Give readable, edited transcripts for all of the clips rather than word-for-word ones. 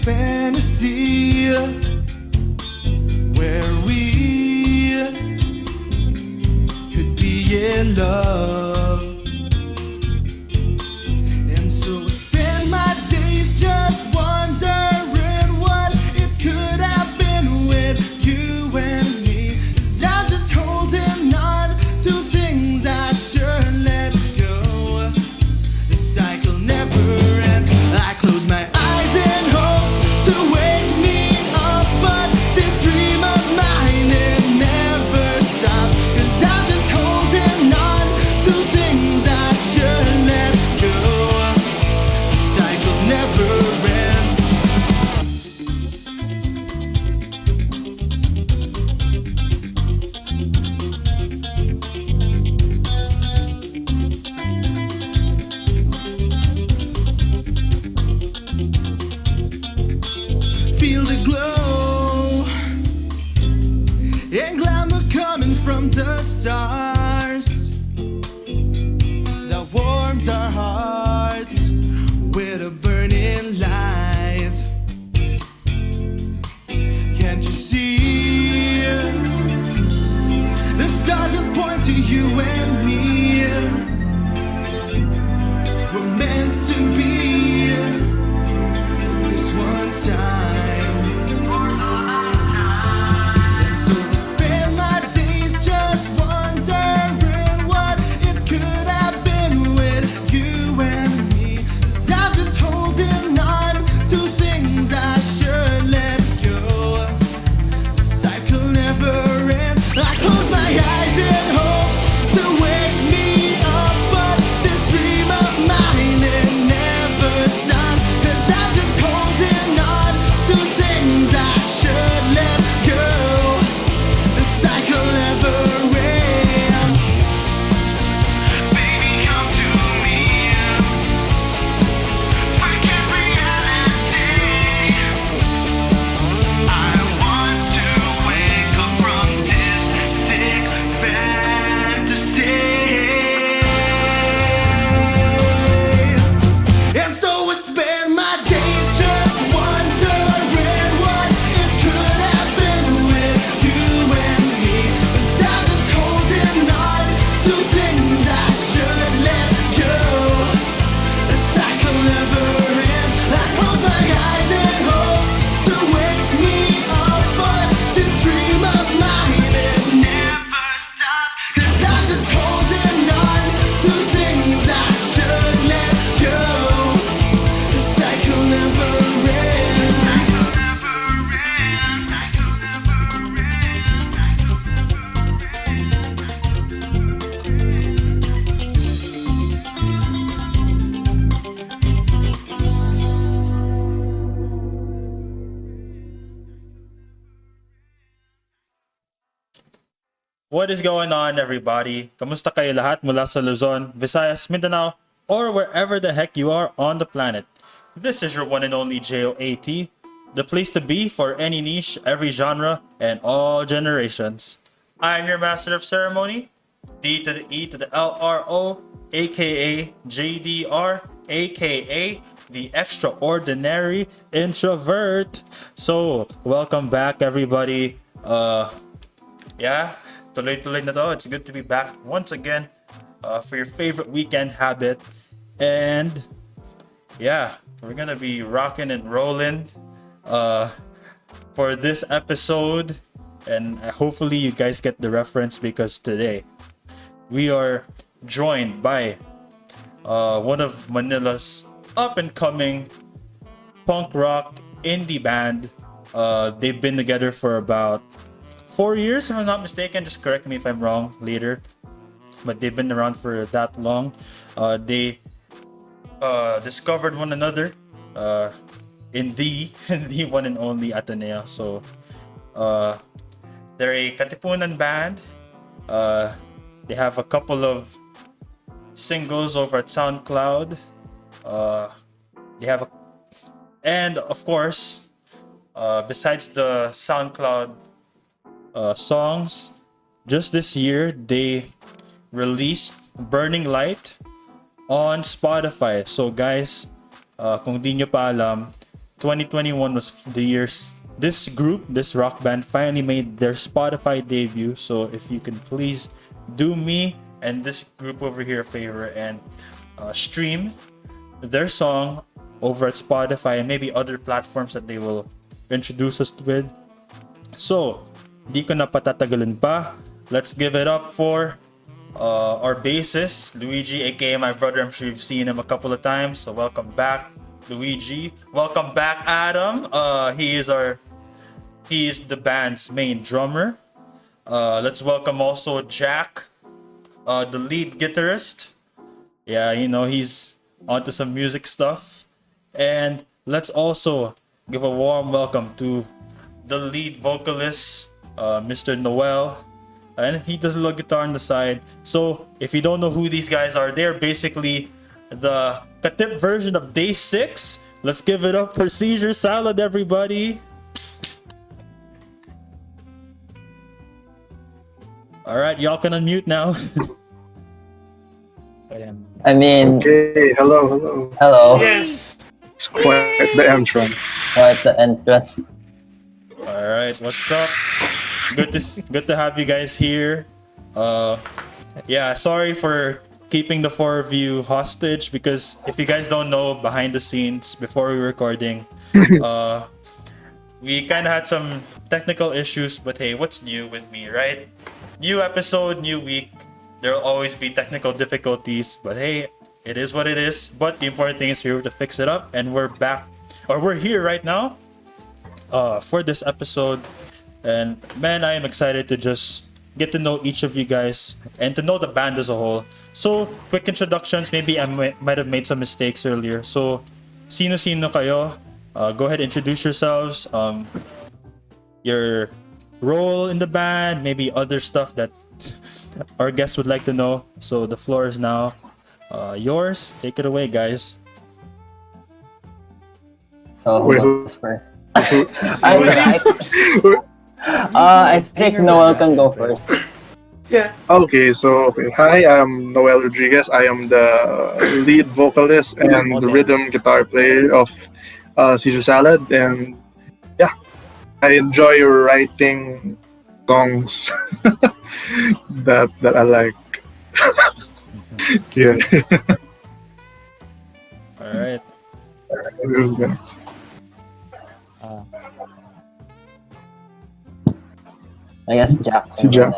fantasy where we could be in love. And so I spend my days just wondering what it could have been with you and me. 'Cause I'm just holding on to things I should let go. The cycle never ends. I close my eyes in hopes to wake me up, but this dream of mine, it never stops. 'Cause I'm just holding on to things I should let go. The cycle never ends. Feel the glow and glamour coming from the stars that warms our hearts with a burning light. Can't you see the stars that point to you and me? We're meant to be this one time. And so I spend my days just wondering what it could have been with you and me. 'Cause I'm just holding on to things I should let go. The cycle never ends. I close my eyes in hopes to wake me up, but this dream of mine, it never stops. 'Cause I'm just holding on to things I should let go. The cycle never ends. Baby, come to me. Wake up reality. I want to wake up from this sick fantasy. And so I spend my days just wondering what it could have been with you and me. 'Cause I'm just holding on to things I should let go. The cycle never ends. I close my eyes and hope to wake me up, but this dream of mine, it never stops. 'Cause I'm just holding on to things I should let go. The cycle never ends. What is going on, everybody? Kamusta kayo lahat mula sa Luzon, Visayas, Mindanao, or wherever the heck you are on the planet? This is your one and only JOAT, the place to be for any niche, every genre, and all generations. I'm your master of ceremony, D to the E to the LRO, aka JDR, aka the extraordinary introvert. So, welcome back, everybody. Yeah, tuloy-tuloy na to. It's good to be back once again for your favorite weekend habit. And yeah, we're gonna be rocking and rolling for this episode. And hopefully you guys get the reference, because today we are joined by one of Manila's up-and-coming punk rock indie band. They've been together for about 4 years, if I'm not mistaken. Just correct me if I'm wrong later. But they've been around for that long. They discovered one another in the one and only Ateneo. So they're a Katipunan band. They have a couple of singles over at SoundCloud. And of course, besides the SoundCloud songs, just this year they released Burning Light on Spotify. So guys, kung di nyo pa alam, 2021 was the years this group, this rock band, finally made their Spotify debut. So if you can please do me and this group over here a favor and stream their song over at Spotify and maybe other platforms that they will introduce us with. So, di ko na patatagalin pa. Let's give it up for our bassist, Luigi, aka my brother. I'm sure you've seen him a couple of times. So welcome back, Luigi. Welcome back, Adam. He is the band's main drummer. Let's welcome also Jack, the lead guitarist. Yeah, you know, he's onto some music stuff. And let's also give a warm welcome to the lead vocalist, Mr. Noel. And he does a little guitar on the side. So if you don't know who these guys are, they're basically the Katip version of Day 6. Let's give it up for Seizure Salad, everybody. All right, y'all can unmute now. I mean, Okay, hello. hello. Yes. It's quite the entrance. At the entrance. All right, what's up? Good to have you guys here. Yeah, sorry for keeping the four of you hostage because if you guys don't know, behind the scenes before we were recording, we kind of had some technical issues. But hey, what's new with me, right? New episode, new week. There will always be technical difficulties, but hey, it is what it is. But the important thing is we're here to fix it up, and we're back, or we're here right now for this episode. And man, I am excited to just get to know each of you guys and to know the band as a whole. So, quick introductions. Maybe I might have made some mistakes earlier. So, sino kayo? Go ahead, introduce yourselves. Your role in the band, maybe other stuff that our guests would like to know. So, the floor is now yours. Take it away, guys. So Wait, who goes first? I think Noel can go first. Yeah. Okay, hi, I'm Noel Rodriguez. I am the lead vocalist and the rhythm guitar player of Seizure Salad, and yeah, I enjoy writing songs that I like. Yeah. All right. Who's next? I guess Jack. Si Jack.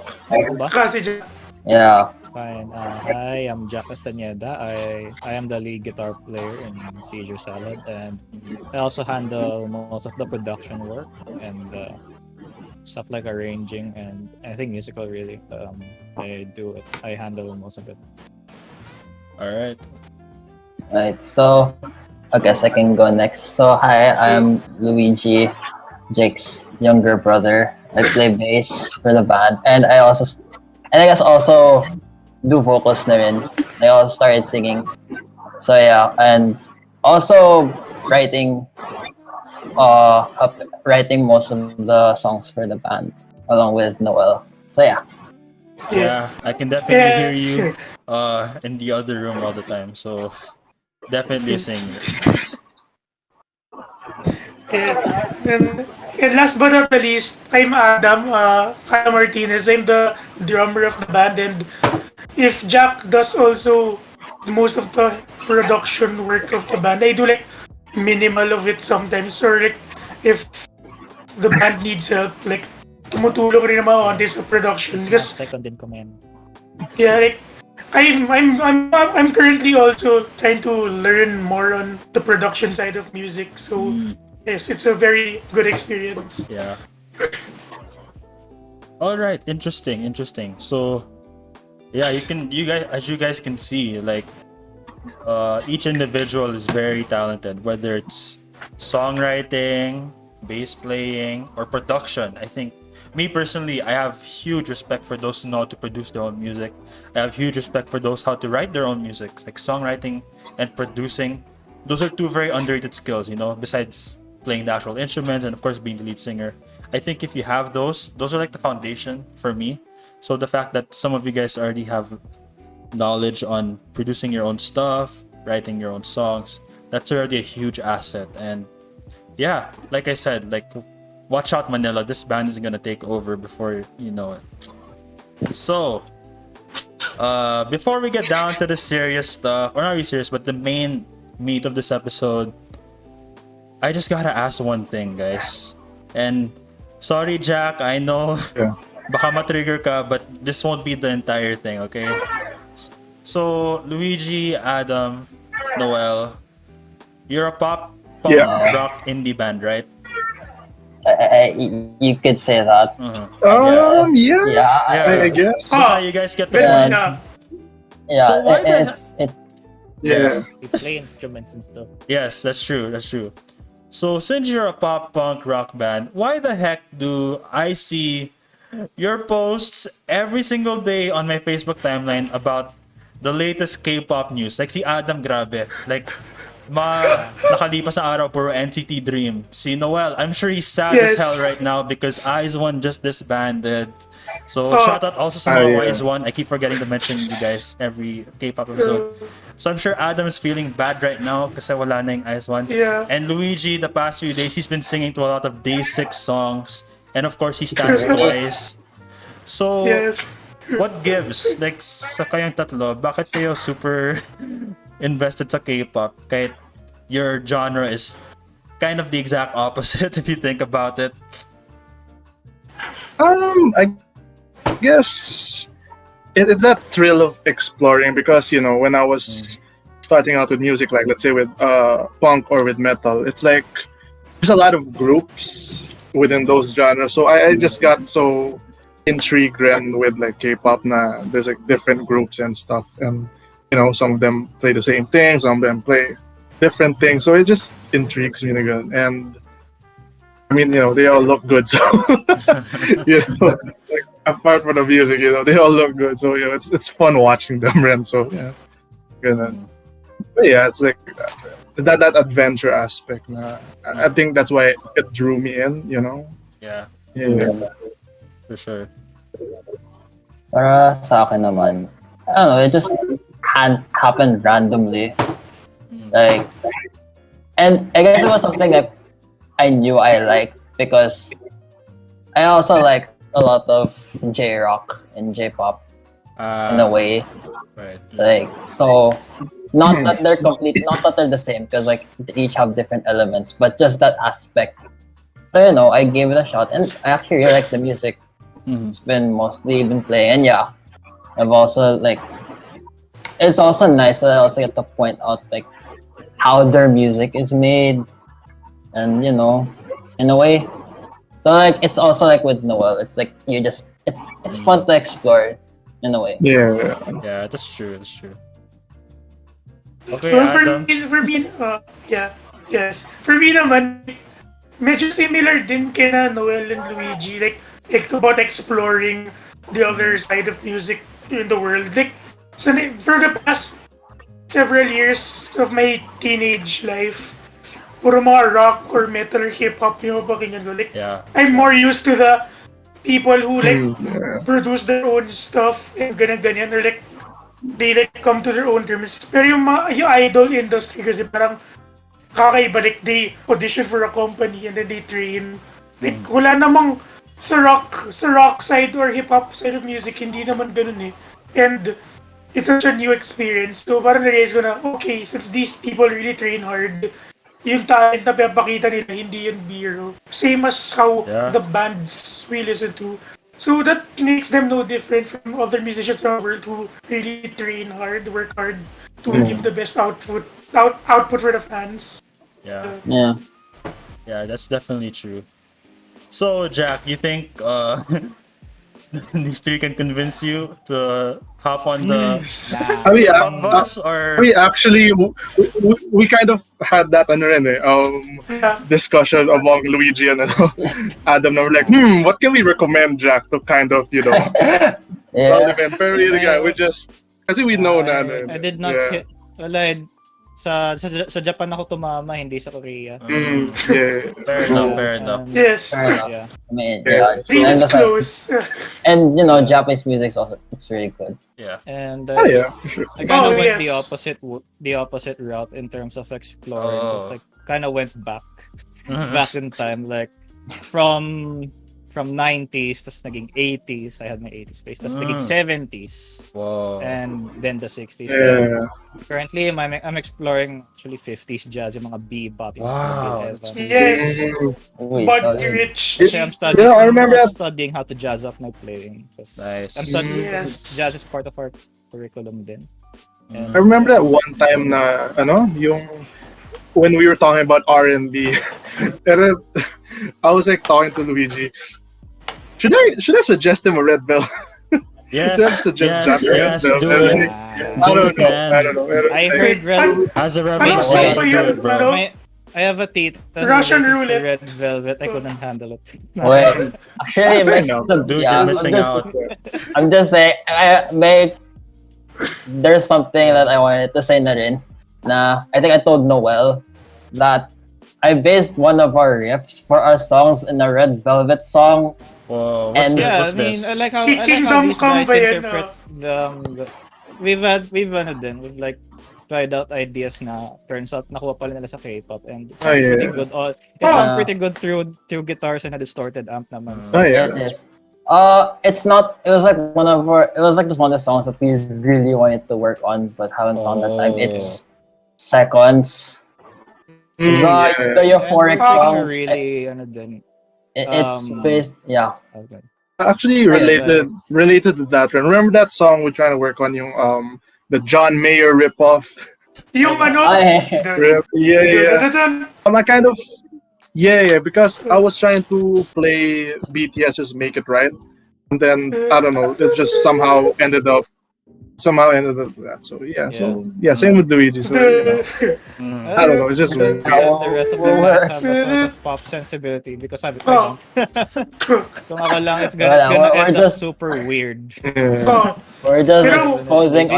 Kasi dyan. Yeah. Fine. Hi, I'm Jack Castaneda. I am the lead guitar player in Seizure Salad, and I also handle most of the production work and stuff like arranging and I think musical really. I handle most of it. All right. Right. So I guess I can go next. So hi, I'm Luigi, Jake's younger brother. I play bass for the band, and I guess also do vocals na rin. I also started singing. So yeah, and also writing most of the songs for the band along with Noel. So yeah. Yeah, I can definitely hear you in the other room all the time. So definitely a singer. Yes. And last but not the least, I'm Adam Martinez. I'm the drummer of the band, and if Jack does also most of the production work of the band, I do like minimal of it sometimes, or like if the band needs help, like tumutulong rin naman ako on this production. Because Second din ko man. yeah, like I'm currently also trying to learn more on the production side of music. So yes, it's a very good experience. Yeah. All right, interesting. So, yeah, as you guys can see, like each individual is very talented, whether it's songwriting, bass playing, or production. I think me personally, I have huge respect for those who know how to produce their own music. I have huge respect for those how to write their own music, like songwriting and producing. Those are two very underrated skills, you know, besides playing the actual instruments and of course being the lead singer. I think if you have those are like the foundation for me. So the fact that some of you guys already have knowledge on producing your own stuff, writing your own songs, that's already a huge asset. And yeah, like I said, like watch out Manila, this band is gonna take over before you know it. So before we get down to the serious stuff, or not really serious, but the main meat of this episode, I just gotta ask one thing, guys. And sorry, Jack, I know Yeah. baka ma-trigger ka, but this won't be the entire thing, okay? So, Luigi, Adam, Noel, you're a pop punk Yeah. rock indie band, right? You could say that. Uh-huh. Yeah. Yeah. I guess. That's how you guys get the Yeah. point. Yeah. Yeah. So why the it's Yeah. We play instruments and stuff. Yes, that's true. That's true. So since you're a pop punk rock band, why the heck do I see your posts every single day on my Facebook timeline about the latest K-pop news? Like si Adam, grabe. Like nakalipas na araw puro NCT Dream. Si Noel, I'm sure he's sad as Yes. hell right now because Eyes One just disbanded. So Oh. shout out also sa mga Yeah. Eyes One. I keep forgetting to mention you guys every K-pop episode. So I'm sure Adam is feeling bad right now kasi wala na yung Eyes One. Yeah. And Luigi, the past few days, he's been singing to a lot of Day 6 songs. And of course, he stands twice. So, Yes. what gives? Like, sa kayong tatlo, bakit kayo super invested sa K-pop kahit your genre is kind of the exact opposite if you think about it? I guess it's that thrill of exploring because when I was starting out with music, like let's say with punk or with metal, it's like there's a lot of groups within those genres. So I just got so intrigued with like K-pop. There's like different groups and stuff, and some of them play the same thing, some of them play different things. So it just intrigues me again, and I mean, they all look good, so like, apart from the music, they all look good. So it's fun watching them run. So yeah, but yeah, it's like that adventure aspect. I think that's why it drew me in. Yeah, Yeah. for sure. Para sa akin naman, I don't know, it just happened randomly. Like, and I guess it was something that I knew I liked because I also like a lot of J-rock and J-pop in a way. Right. Like, so not that they're the same because like they each have different elements, but just that aspect. So I gave it a shot, and I actually really like the music. It's been mostly playing, and yeah, I've also like. It's also nice that I also get to point out like how their music is made, and in a way. So like it's also like with Noel, it's like it's fun to explore in a way. Yeah. Yeah, that's true. That's true. Okay, Well, Adam. yes. For me naman, medyo similar din kina Noel and Luigi. Like about exploring the other side of music in the world. Like, so for the past several years of my teenage life, puro mga rock or metal or hip-hop yung pakinggan ko. Like, Yeah. I'm more used to the people who like Yeah. produce their own stuff and ganyan or like they like come to their own terms. Pero yung idol industry kasi parang kakaiba, like they audition for a company and then they train. Like wala namang sa rock side or hip hop side of music, hindi naman ganun eh. And it's such a new experience. So parang na-realize ko na, okay, since these people really train hard, yung talent na pinapakita nila, hindi yun biro. Same as how the bands we listen to. So that makes them no different from other musicians around the world who really train hard, work hard to give the best output for the fans. Yeah. Yeah. Yeah, that's definitely true. So, Jack, you think these three can convince you to hop on the pop bus, or We actually we kind of had that discussion among Luigi and Adam. Now we're like, what can we recommend Jack to kind of Yeah. relevant? Pero we just kasi we know na. I did not hit. Wala, sa Japan ako tumama, hindi sa Korea. Yeah. fair enough. Yes. Yeah. I mean, Yeah. This is close. and Japanese music's also it's really good. Yeah. And Oh yeah, for sure. I kind of Oh, went yes. the opposite route in terms of exploring. Because I kind of went back back in time, like from 90s, tas naging 80s. I had my 80s phase, tas naging 70s, Whoa. and then the 60s. So Yeah. currently, I'm exploring actually 50s jazz, yung mga bebop, yung mga Bill Wow. Evans. Yes. Uy, Buddy solid. Rich. Kasi I'm studying, Yeah, I remember I'm also that. studying how to jazz up my playing. Nice. I'm studying Yes. because jazz is part of our curriculum din. And I remember that one time na yung when we were talking about R&B. Pero I was like talking to Luigi. Should I suggest him a red bell? Yes, Just yes, Red yes, Velvet. do it. I don't know. man. I don't know. I heard Red. As a Ano rebel, song you ba do yun? it, bro. Ano? I have a tita who Russian listens to roulette. Red Velvet. I couldn't handle it. Wait, actually, Fair most enough. of- Dude, yeah, you're I'm missing just- out. I'm just saying, there's something that I wanted to say na rin, na I think I told Noel that I based one of our riffs for our songs in a Red Velvet song. Whoa, what's And- this? Yeah, What's I mean, this? I like how Kingdom these Come guys ba yan, interpret the we've like tried out ideas na turns out nakuha pala nila sa K-pop, and it sounds yeah. pretty good. It Yeah. sounds pretty good through guitars and a distorted amp naman. So, Oh yeah. It is. It's not. It was like It was like just one of the songs that we really wanted to work on, but haven't found the time. It's Seconds. The euphoric and we're song. taking a really ano din. It's um, based. Yeah. Okay. Actually related to that. Remember that song we're trying to work on yung the John Mayer ripoff? Yung ano? Ay. Rip. Yeah. Dun-dun-dun. I kind of because I was trying to play BTS's Make It Right, and then I don't know, it just somehow ended up that. So same with Luigi. So I don't know, it's just the rest of the guys have a sort of pop sensibility because I've Oh. Kung ako lang, it's Wala, gonna we're end up just- super weird. yeah. Oh, We're just Pero- exposing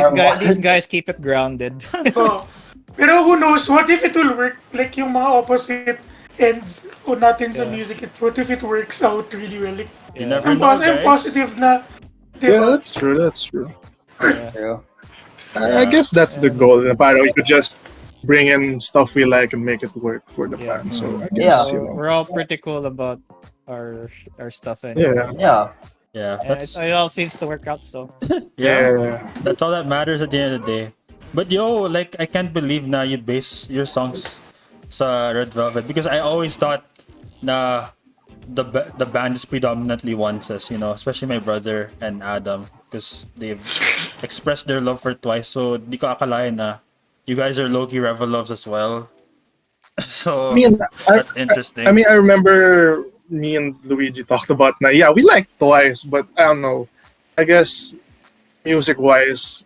These guys keep it grounded. oh. Pero who knows, what if it will work? Like yung mga opposite ends o natin sa Yeah. music, what if it works out really well? Like, You Yeah. never I'm, know, I'm guys. positive na, Yeah, diba? that's true. True. I guess that's the goal. Parang we could just bring in stuff we like and make it work for the Yeah. band. So I Yeah. guess We're all pretty cool about our stuff, Yeah. anyways. Yeah. Yeah, And that's it all seems to work out. So yeah. That's all that matters at the end of the day. But yo, like I can't believe na you base your songs sa Red Velvet because I always thought na the band is predominantly onces, especially my brother and Adam because they've expressed their love for Twice. So di ko akalain na you guys are low-key Revelovs as well. So I mean, that's interesting. I remember me and Luigi talked about na we like Twice, but I don't know. I guess music wise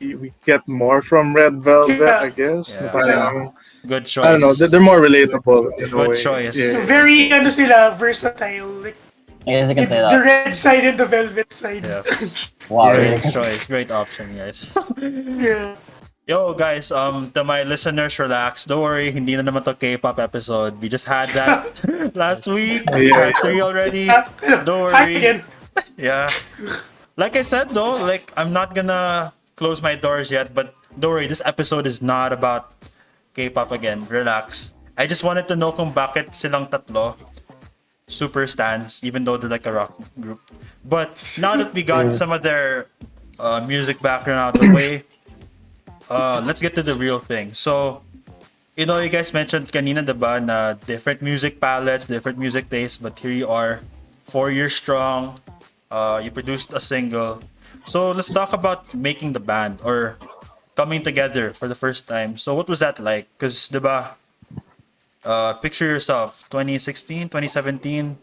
we get more from Red Velvet, Yeah. I guess. Yeah. Parang, Good choice. I don't know, they're more relatable in a Good way. choice. Yeah. Very, ano sila, versatile. Like, I guess you can say the that. red side and the velvet side. Yeah. Wow. Great really. choice. Great option, guys. Yeah. Yo, guys, to my listeners, relax. Don't worry, hindi na naman to K-pop episode. We just had that last week. We had 3 already. Don't Hi worry. again. Yeah. Like I said, though, like, I'm not gonna close my doors yet, but don't worry, this episode is not about K-pop again. Relax. I just wanted to know kung bakit silang tatlo super stans, even though they're like a rock group. But now that we got some of their music background out of the way, let's get to the real thing. So, you guys mentioned kanina, diba, na different music palettes, different music tastes, but here you are, 4 years strong. You produced a single. So let's talk about making the band or coming together for the first time. So what was that like? Because, diba, picture yourself, 2016, 2017,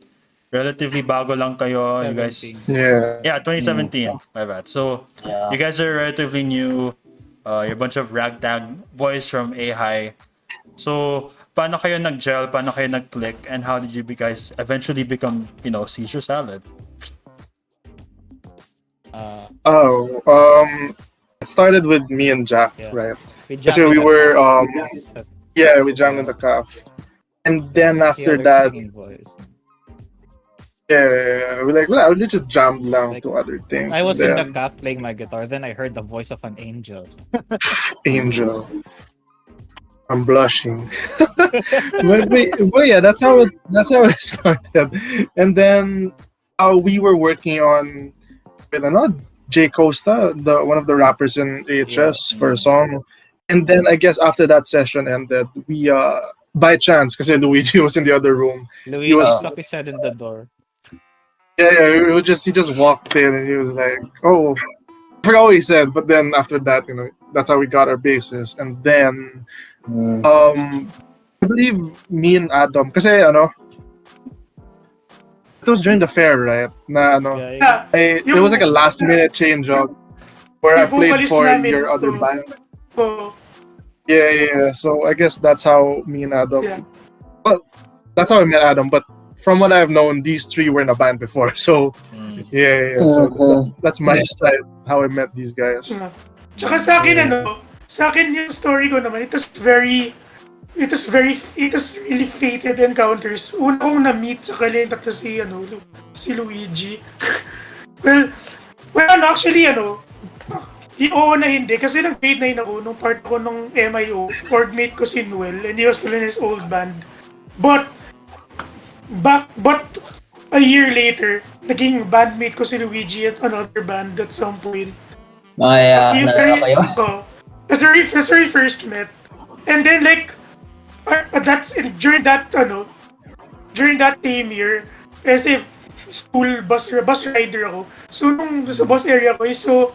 relatively bago lang kayo. You guys, 17. Yeah. 2017. My bad. So Yeah. you guys are relatively new. You're a bunch of ragtag boys from A-High. So paano kayo nag-gel? Paano kayo nag-click? And how did you guys eventually become, Seizure Salad? It started with me and Jack, Yeah. right? We Kasi jammed we in the were cafe. we jammed in the cafe. And then The after other that, singing voice. we're like, well, let's just jam lang Like, to other things. I was And in the then cafe playing my guitar, then I heard the voice of an angel. Angel. I'm blushing. but yeah, that's how it started. And then we were working on with another Jay Costa, the one of the rappers in AHS for a song. And then I guess after that session ended, we by chance, because Luigi was in the other room. Luigi was- stuck his head in the door. He just walked in and he was like, "Oh, I forgot what he said." But then after that, that's how we got our bases. And then I believe me and Adam, because it was during the fair, right? Yeah. It was like a last minute change up where I Yung played vocalist for namin, your other band. Oh, Yeah. So I guess that's how me and Adam. yeah. Well, that's how I met Adam. But from what I've known, these three were in a band before. So yeah. So that's my side how I met these guys. Tsaka sa akin yung story ko naman, it was really fated encounters. Una kong na-meet sa kalenda to si Luigi. well, actually, oo na hindi. Kasi nag-grade 9 ako nung part ko nung MIO. Orgmate ko si Noel, and he was still in his old band. But a year later, naging bandmate ko si Luigi at another band at some point. Nalala kayo? That's where we first met. And then during that same year, kasi school bus rider ako. So nung sa bus area ko, I saw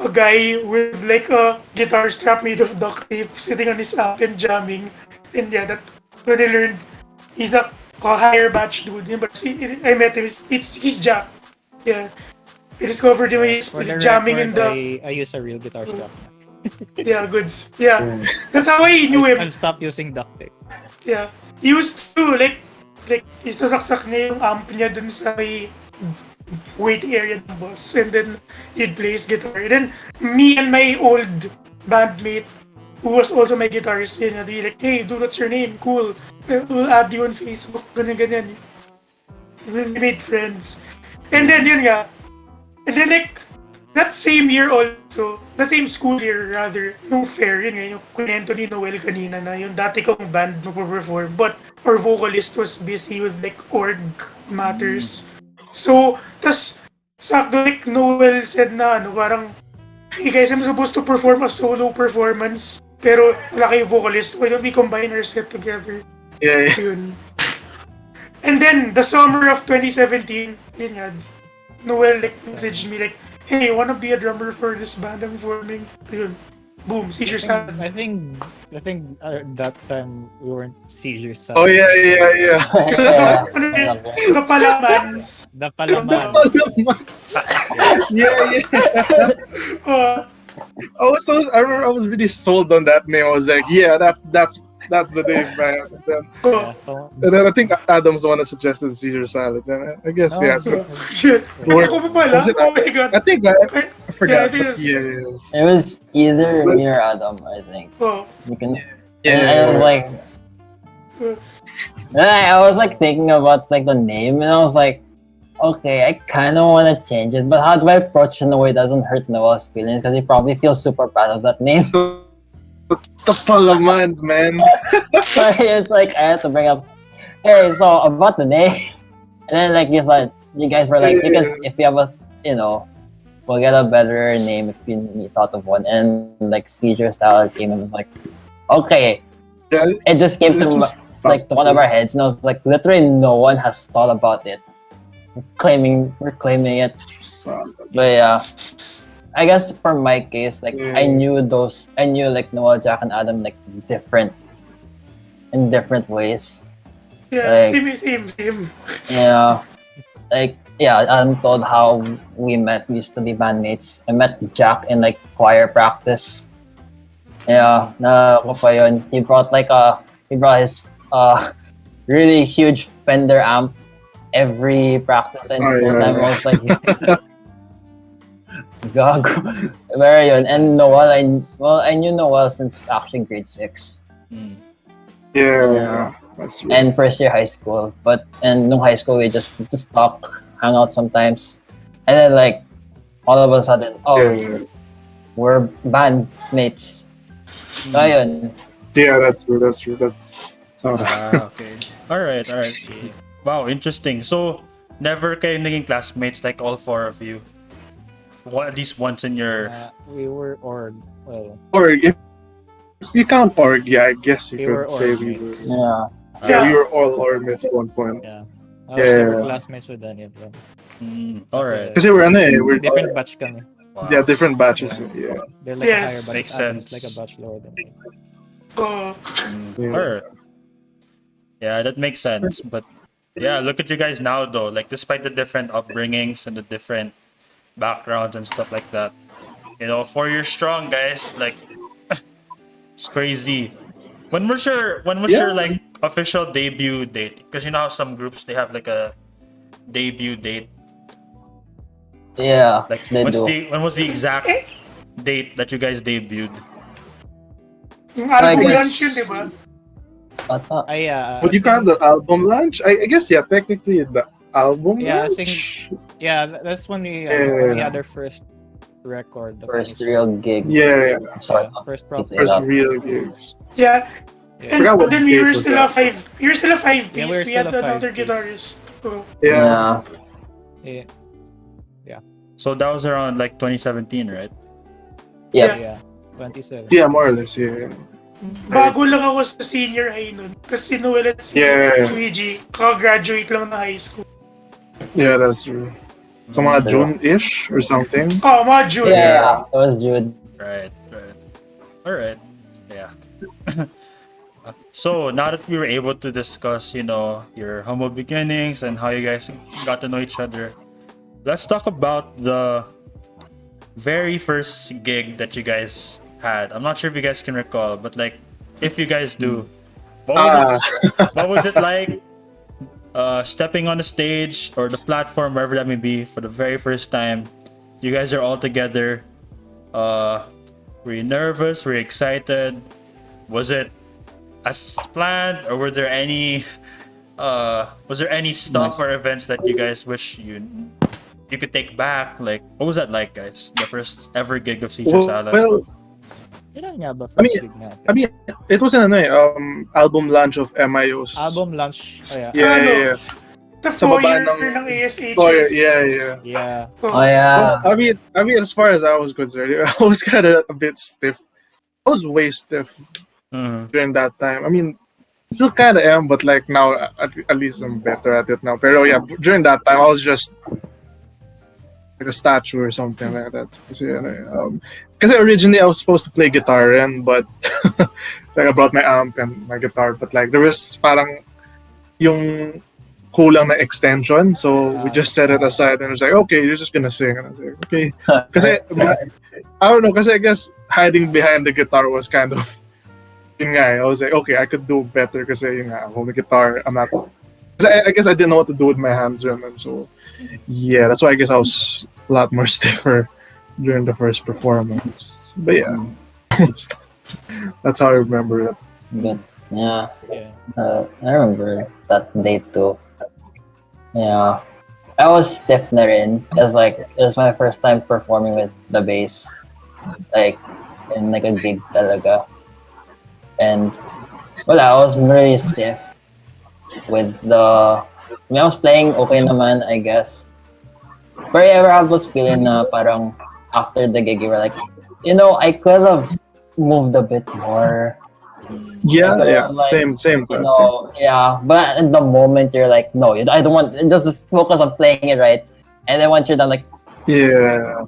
a guy with like a guitar strap made of duct tape sitting on his lap and jamming. And yeah, that when I learned he's a higher batch dude. But I met him. He's Jack. Yeah. I discovered him. He's For the jamming record, in the. I use a real guitar strap. Yeah, goods. Yeah. That's how I knew him. I've stopped using duct tape. Yeah. He used to like isasaksak niya yung amp niya dun sa may waiting area ng bus, and then he'd play his guitar. And then me and my old bandmate, who was also my guitarist, he'd be like, "Hey, dude, what's your name? Cool. We'll add you on Facebook." Ganyan. We made friends. And then yun nga. And then like that same year also, that same school year rather, nung fair, yun nga, yung kwento ni Noel kanina na yung dati kong band perform, but our vocalist was busy with like org matters. So, tas sakto like Noel said na parang, "Hey guys, I'm supposed to perform a solo performance, pero wala kayo vocalist, why don't we combine our set together?" Yeah. Yun. And then, the summer of 2017, yun nga, Noel like messaged me like, "Hey, wanna be a drummer for this band I'm forming?" Yun. Boom, Seizure Salad. I think that time we weren't Seizure Salad. Oh yeah. Ano yun? The Palamans. The Palaman. Yeah. I remember I was really sold on that name. I was like, yeah, that's the name, man. And then I think Adam's the one that suggested Seizure Salad. And I guess Shit. Ako pa pala? Was it- Oh my god. I think I forgot. Yeah, I think but yeah. It was either me or Adam, I think. Oh. You can. Yeah. And I was like, I was like thinking about like the name, and I was like, okay, I kind of want to change it, but how do I approach it in a way that doesn't hurt Noah's feelings? Because he probably feels super proud of that name. The Palamans, man. So it's like I had to bring up, hey, so about the name, and then like you guys were like, you can if you have we'll get a better name if you thought of one, and like Seizure Salad came and was like, okay, Yeah. it just came to like to one of our heads, and I was like, literally no one has thought about it. We're claiming it, but yeah. I guess for my case, like I knew like Noel, Jack, and Adam like in different ways. Yeah, Like- same. Yeah, like I'm told how we met. We used to be bandmates. I met Jack in like choir practice. Yeah, ko pa yun. He brought his really huge Fender amp every practice and school time. I was like, gago. Pero yun. And Noel, I knew Noel since actually grade 6. Yeah. That's right. And first year high school. And nung high school, we just talk, hang out sometimes. And then like, all of a sudden, Yeah. we're bandmates. So yun. Yeah, that's true. That's true. That's how. Okay. Alright, alright. Wow, interesting. So, never kayo naging classmates like all four of you? At least once in your... We were org. Well, Org. If you count org, yeah, I guess you we were could say org we were. mates. Yeah. Yeah, we were all org mates at one point. Yeah. I was never Yeah. classmates with any of them. Alright. Kasi we're we're Different batch kami. Wow. yeah, different batches. Yeah. They're like Yes. a higher batch. Makes Adam's sense. like a batch lower than me. Yeah. Alright. Yeah, that makes sense. But yeah, look at you guys now though. Like despite the different upbringings and the different backgrounds and stuff like that. 4 years strong, guys. Like it's crazy. When was your like official debut date? Because you know how some groups they have like a debut date. Yeah. Like they do. when was the exact date that you guys debuted? Yung I album guess- launch yun, di ba? Ata. Would you count the album launch? I guess yeah, technically the album Yeah, I launch. think- Yeah, that's when we had our first record. The First real gig. Yeah, Sort of. first proper. first Yeah. real gigs. Yeah. And Forgot what then we date were was still that. a five. We were still a five Yeah, piece. we were We still had a another five-piece. guitarist. Oh. Yeah. Yeah. Yeah. So that was around like 2017, right? Yep. Yeah. 27. Yeah, more or less. Yeah. Bago lang ako sa senior high nun. Kasi si Noel at si Yeah. Luigi, kaka-graduate lang na high school. Yeah, that's true. So mga June-ish or something. Oh, mga June. Yeah. It was Jude. Right. Alright. Yeah. So now that we were able to discuss, your humble beginnings and how you guys got to know each other, let's talk about the very first gig that you guys had. I'm not sure if you guys can recall, but like, if you guys do, what was it like? Stepping on the stage or the platform, wherever that may be, for the very first time. You guys are all together. Were you nervous? Were you excited? Was it as planned, or were there any stuff or events that you guys wish you could take back? Like, what was that like, guys? The first ever gig of Seizure Salad. Well, Kailan nga ba first I mean- gig natin? I mean, it was an album launch of MIO's. Album launch. Oh, yeah. Yeah. Sa Sa baba foyer ng- ng ASHS. Oh, yeah. Yeah. Oh yeah. Well, I mean, as far as I was concerned, I was kind of a bit stiff. I was way stiff during that time. I mean, still kind of am, but like now, at least I'm better at it now. Pero yeah, during that time, I was just like a statue or something like that. Because originally I was supposed to play guitar, but like I brought my amp and my guitar, but like there was parang yung kulang na extension, so we just set it aside and it was like, okay, you're just gonna sing, and I was like, okay, because I don't know, because I guess hiding behind the guitar was kind of yun nga, I was like, okay, I could do better because yun nga, hold the guitar, I'm not. Cause I guess I didn't know what to do with my hands, and so yeah, that's why I guess I was a lot more stiffer during the first performance. But yeah, that's how I remember it. Good. Yeah. Yeah. I remember that day too. Yeah. I was stiff na rin. It was my first time performing with the bass. Like, in like a gig talaga. And, well, I was very stiff with I was playing okay naman, I guess. But you ever have those feeling na parang after the gig, you were like, I could have moved a bit more. Yeah, Like, same. Yeah, but in the moment you're like, no, I don't want, just focus on playing it right. And then once you're done, like, Yeah.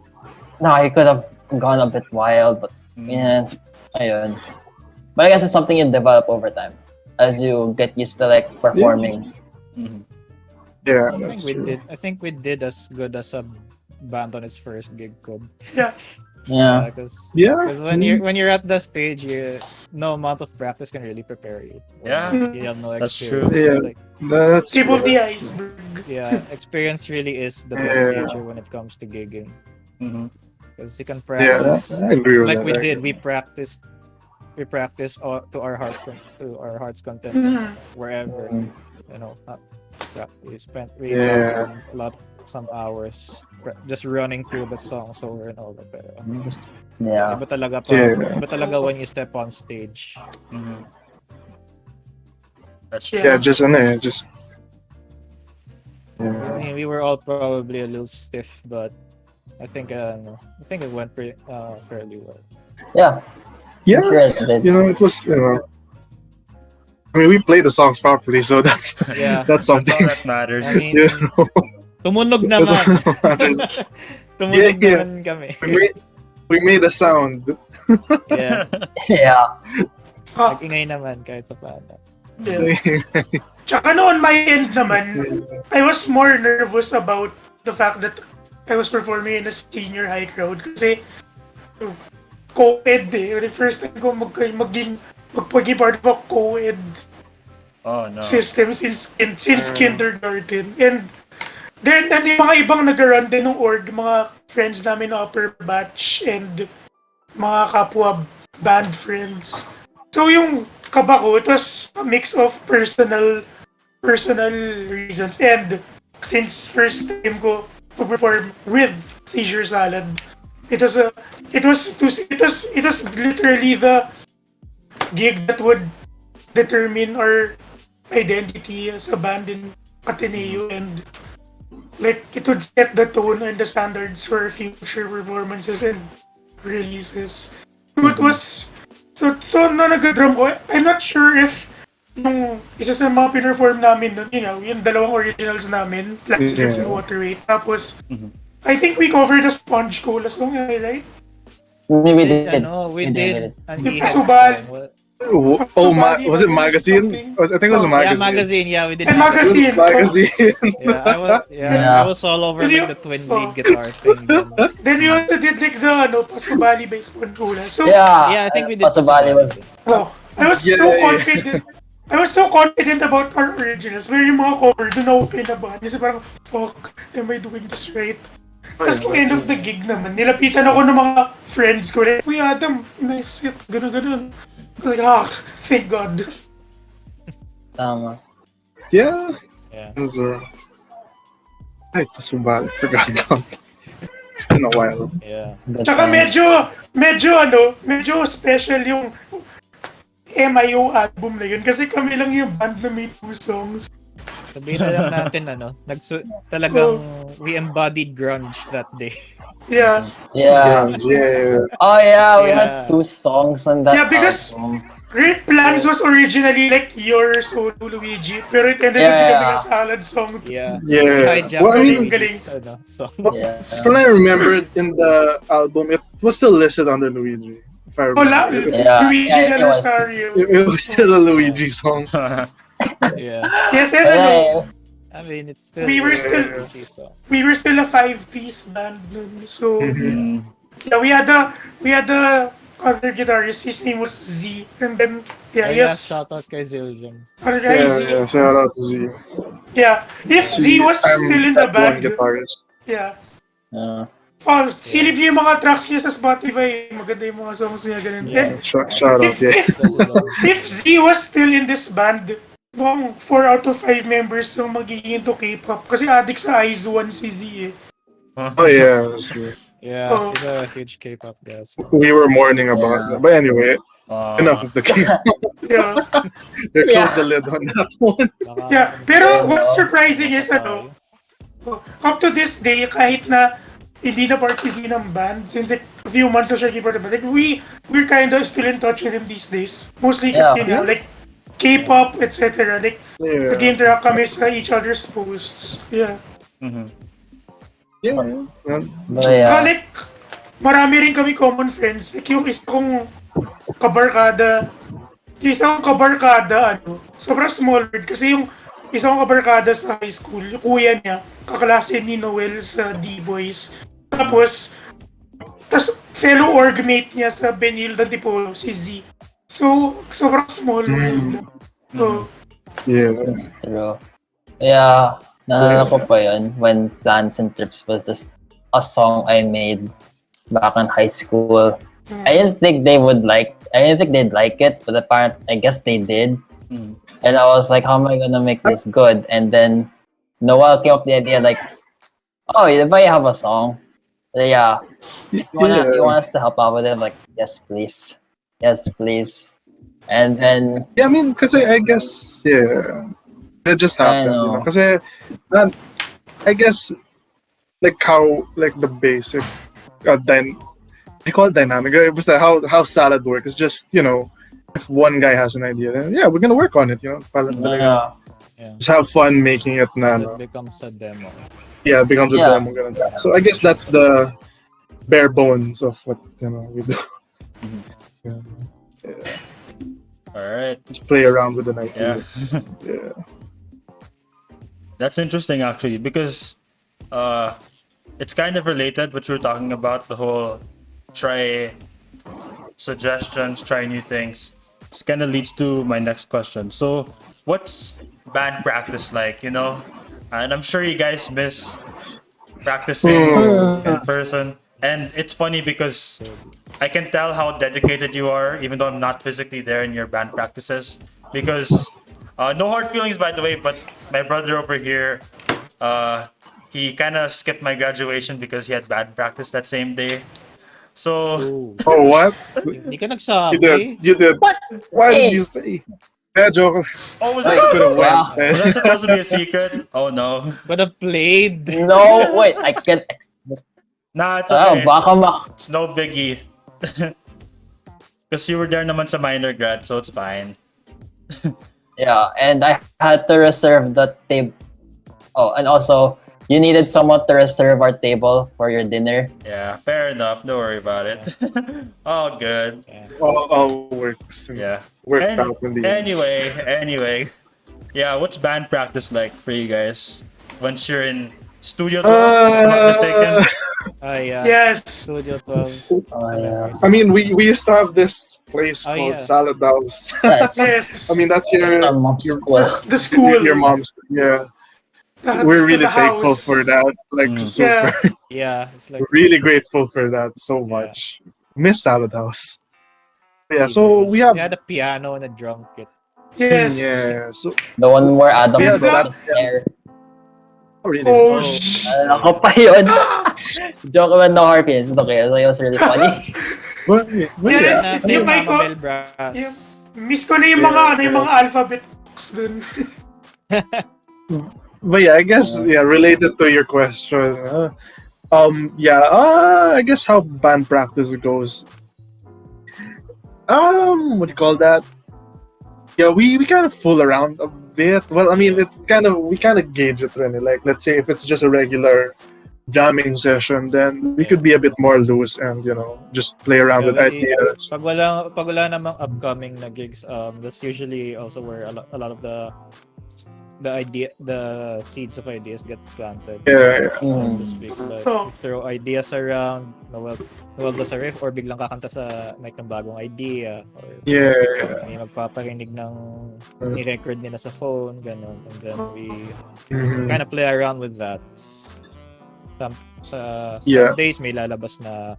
no, you could have gone a bit wild, but yeah, ayun. But I guess it's something you develop over time as you get used to like performing. Yeah, I that's think we true. did. I think we did as good as a band on its first gig could. Yeah. Yeah. Because Yeah. when you're at the stage, no amount of practice can really prepare you. Yeah. You have no That's experience. true. Yeah. Like, That's Tip of true. the iceberg. yeah, experience really is the best Yeah. teacher when it comes to gigging. Mhm. Because you can Yeah, practice. I agree with Like that. we did, we practiced to our heart's content Mhm. wherever. We Yeah. performed some hours just running through the songs over and over. Pero Yeah. iba talaga Yeah. iba talaga when you step on stage. Mhm. That's true. Yeah, just just. I mean, we were all probably a little stiff, but I think it went fairly well. Yeah. Yeah, Sure it did. it was. I mean, we played the songs properly, so that's Yeah. that's That's all something. that matters. I mean, You know, tumunog that's naman. all that matters. Tumunog Yeah. naman kami. We made a sound. Yeah. Yeah. Nag-ingay naman kahit sa paano. Yeah. Tsaka no, on my end naman, I was more nervous about the fact that I was performing in a senior high crowd kasi co-ed eh. The first time ko magpaging part of a co-ed Oh no. system since kindergarten. And then yung mga ibang nag-run din ng org, mga friends namin na upper batch and mga kapwa band friends. So yung kaba ko, it was a mix of personal reasons and since first time ko to perform with Seizure Salad, it was literally the gig that would determine our identity as a band in Ateneo, and like it would set the tone and the standards for future performances and releases. So it was to na nag-drum ko, I'm not sure if yung isa sa mga pinerform namin nun, yung dalawang originals namin, Lights, Riffs, and Water Weight. Tapos, I think we covered the Sponge Cola song, right? We did. We did an Yung EHEAD Subal. song. Was it magazine? I think it was a magazine. Yeah, magazine. Yeah, we did. And magazine. Magazine. I was all over like the twin lead guitar thing. Then we also did like the Pasubali by Sponge Cola. So, Yeah, I think we did. Pasubali was. oh, I was so confident. I was so confident about our originals. Pero yung mga cover, doon ako kinabahan. Kasi parang, fuck, am I doing this right? Tapos nung end of the gig naman, nilapitan ako ng mga friends ko. Like, Uy Adam, nice hit. Ganun. Like, thank God. Tama. Yeah. Yeah. Those are. Ay, that's bad. I forgot about. It's been a while. Yeah. Tsaka medyo special yung MIO album na yun. Kasi kami lang yung band na may 2 songs. Sabihin na lang natin, talagang we embodied grunge that day. Yeah. Yeah. Oh yeah, we had 2 songs on that. Yeah, because album. Great Plans was originally like your solo, Luigi. Pero it ended up becoming a salad song. Yeah. Yeah. Hijacked Well, I mean, Luigi's, song. Yeah. when I remember in the album, it was still listed under Luigi. If I remember. Luigi Yeah, it was. Nazario. It was still a Luigi song. Yeah. Yes, and I mean, it's still. We were still- Luigi song. we were still a 5-piece band nun. So, yeah, we had the other guitarist. His name was Z. And then, Shout out kay Zildjian. other guy Z. Shout out to Z. Yeah. If Z was still in the that one band, guitarist. yeah. Uh, Silip niyo yung mga tracks niya sa Spotify. Maganda yung mga songs niya, ganun. Yeah. And Shout out, yeah. if Z was still in this band, mukhang 4 out of 5 members yung magiging into K-pop. Kasi addict sa IZ*ONE si Z eh. Oh yeah, that's true. Yeah, Oh. he's a huge K-pop guy. So. We were mourning about that. But anyway, enough of the game. Yeah. Close the lid on that one. Yeah. Pero what's surprising is, up to this day, kahit na hindi na part si Z ng band, since like, a few months na siya naging part of the band, like, we're kind of still in touch with him these days. Mostly kasi, like, K-pop, etc. Like, Yeah. nag-interact kami sa each other's posts. Yeah. Yeah. but yeah. Like, marami rin kami common friends. Like, yung isa kong kabarkada, sobrang small world. Kasi yung isa kong kabarkada sa high school, yung kuya niya, kaklase ni Noel sa D-Boys. Tapos fellow orgmate niya sa Benil Dantipolo, si Z. So, sobrang small world. So, Yeah. True. Yeah, naalala ko pa yun when Plans and Trips was just a song I made back in high school. I didn't think they'd like it, but apparently, I guess they did. And I was like, how am I gonna make this good? And then Noel came up with the idea like, Oh, if I have a song, yeah, you Yeah. want us to help out with it? Like, yes, please, yes, please. And then Yeah, I mean, because I guess, yeah, it just I happened, know, Because I guess, like how, like the basic, they call it dynamic. It was like how salad work. It's just, if one guy has an idea, then yeah, we're gonna work on it, Parang talagang yeah, Yeah. just have fun making it na, Because it no? becomes a demo. Yeah, it becomes a yeah, demo. Ganun. So I guess that's the bare bones of what, we do. Mhm. Yeah. All right. Just play around with an Yeah. idea. Yeah. That's interesting actually because uh it's kind of related what you were talking about, the whole try suggestions, try new things. This kind of leads to my next question. So, what's band practice like, And I'm sure you guys miss practicing in person. And it's funny because I can tell how dedicated you are, even though I'm not physically there in your band practices. Because, no hard feelings, by the way, but my brother over here, uh, he kind of skipped my graduation because he had band practice that same day. So, Oh. Oh, what? Hindi ka You did. nagsabi. You did. what? Why did you Hey, say? Yeah, joke. oh, was wait, that, Could have went. wow. was that supposed to be a secret? Oh no. Could have played. No, wait, I can't. Nah, it's Oh, okay. baka It's no biggie. Because you were there naman sa minor grad, so it's fine. yeah, and I had to reserve the table. Oh, and also you needed someone to reserve our table for your dinner. Yeah, fair enough. Don't worry about it. All good. Yeah. All works. Yeah. Worked And out in the end. anyway. Yeah, what's band practice like for you guys? Once you're in Studio 12, if I'm not mistaken. Yeah. Yes. Studio 12. Oh yeah. I mean, we used to have this place Oh, called yeah. Salad House. Yeah, Yes. I mean, that's our mom's your school. The school. your mom's. Yeah, The we're really thankful house. for that. Like, Mm. super. Yeah, it's like Really grateful for that so Yeah. much. Miss Salad House. Yeah, even so we have. we had a piano and a drum kit. Yes. Yeah, so The one where Adam Yeah, broke that- his hair. oh, really. Oh, Ako pa yun. Joke man, no hard feelings. It's okay. It was really funny. But, Yeah, Na yung Mama mic ko- Bell Brass. yung- miss ko na yung Yeah. mga alphabet books dun. But yeah, I guess related to your question. I guess how band practice goes. What do you call that? Yeah, we kind of fool around a bit. Well, I mean, we kind of gauge it really. Like, let's say if it's just a regular jamming session, then we could be a bit more loose and just play around with ideas. Pag wala namang upcoming na gigs, that's usually also where a lot of the seeds of ideas get planted. Yeah, So Mm. to speak, like Oh. you throw ideas around, Noel does a riff or biglang kakanta sa mic ng bagong idea or yeah. may magpaparinig ng ni-record nila sa phone, ganun. And then we Mhm. kind of play around with that. Some Yeah. days may lalabas na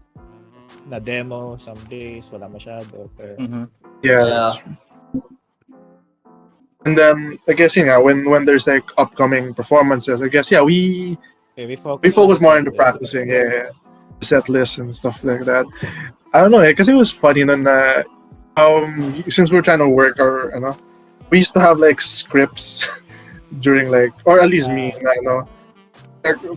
demo, some days wala masyado. Pero, Mhm. Yeah, Yeah. that's true. And then I guess when there's like upcoming performances, I guess we we focus, focus on more the into set list. practicing, set lists and stuff like that. I don't know, because it was funny then. Since we're trying to work our, we used to have like scripts during like, or at least me, like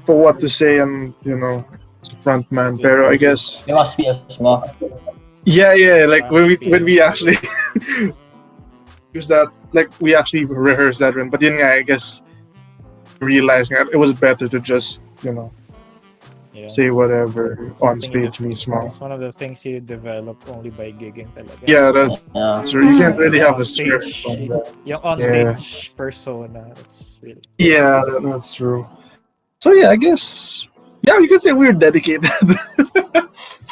to what to say and as a front man. Pero I guess It must be a small. yeah, like when we actually use that, like we actually rehearsed that one. But then I guess realizing that it was better to just Yeah. say whatever It's on something stage mismo. It's one of the things you develop only by gigging talaga. Yeah, that's Yeah. true. You can't really have a Stage, script on that. yung on-stage persona, it's really... Yeah, that's true. So yeah, I guess you could say we're dedicated.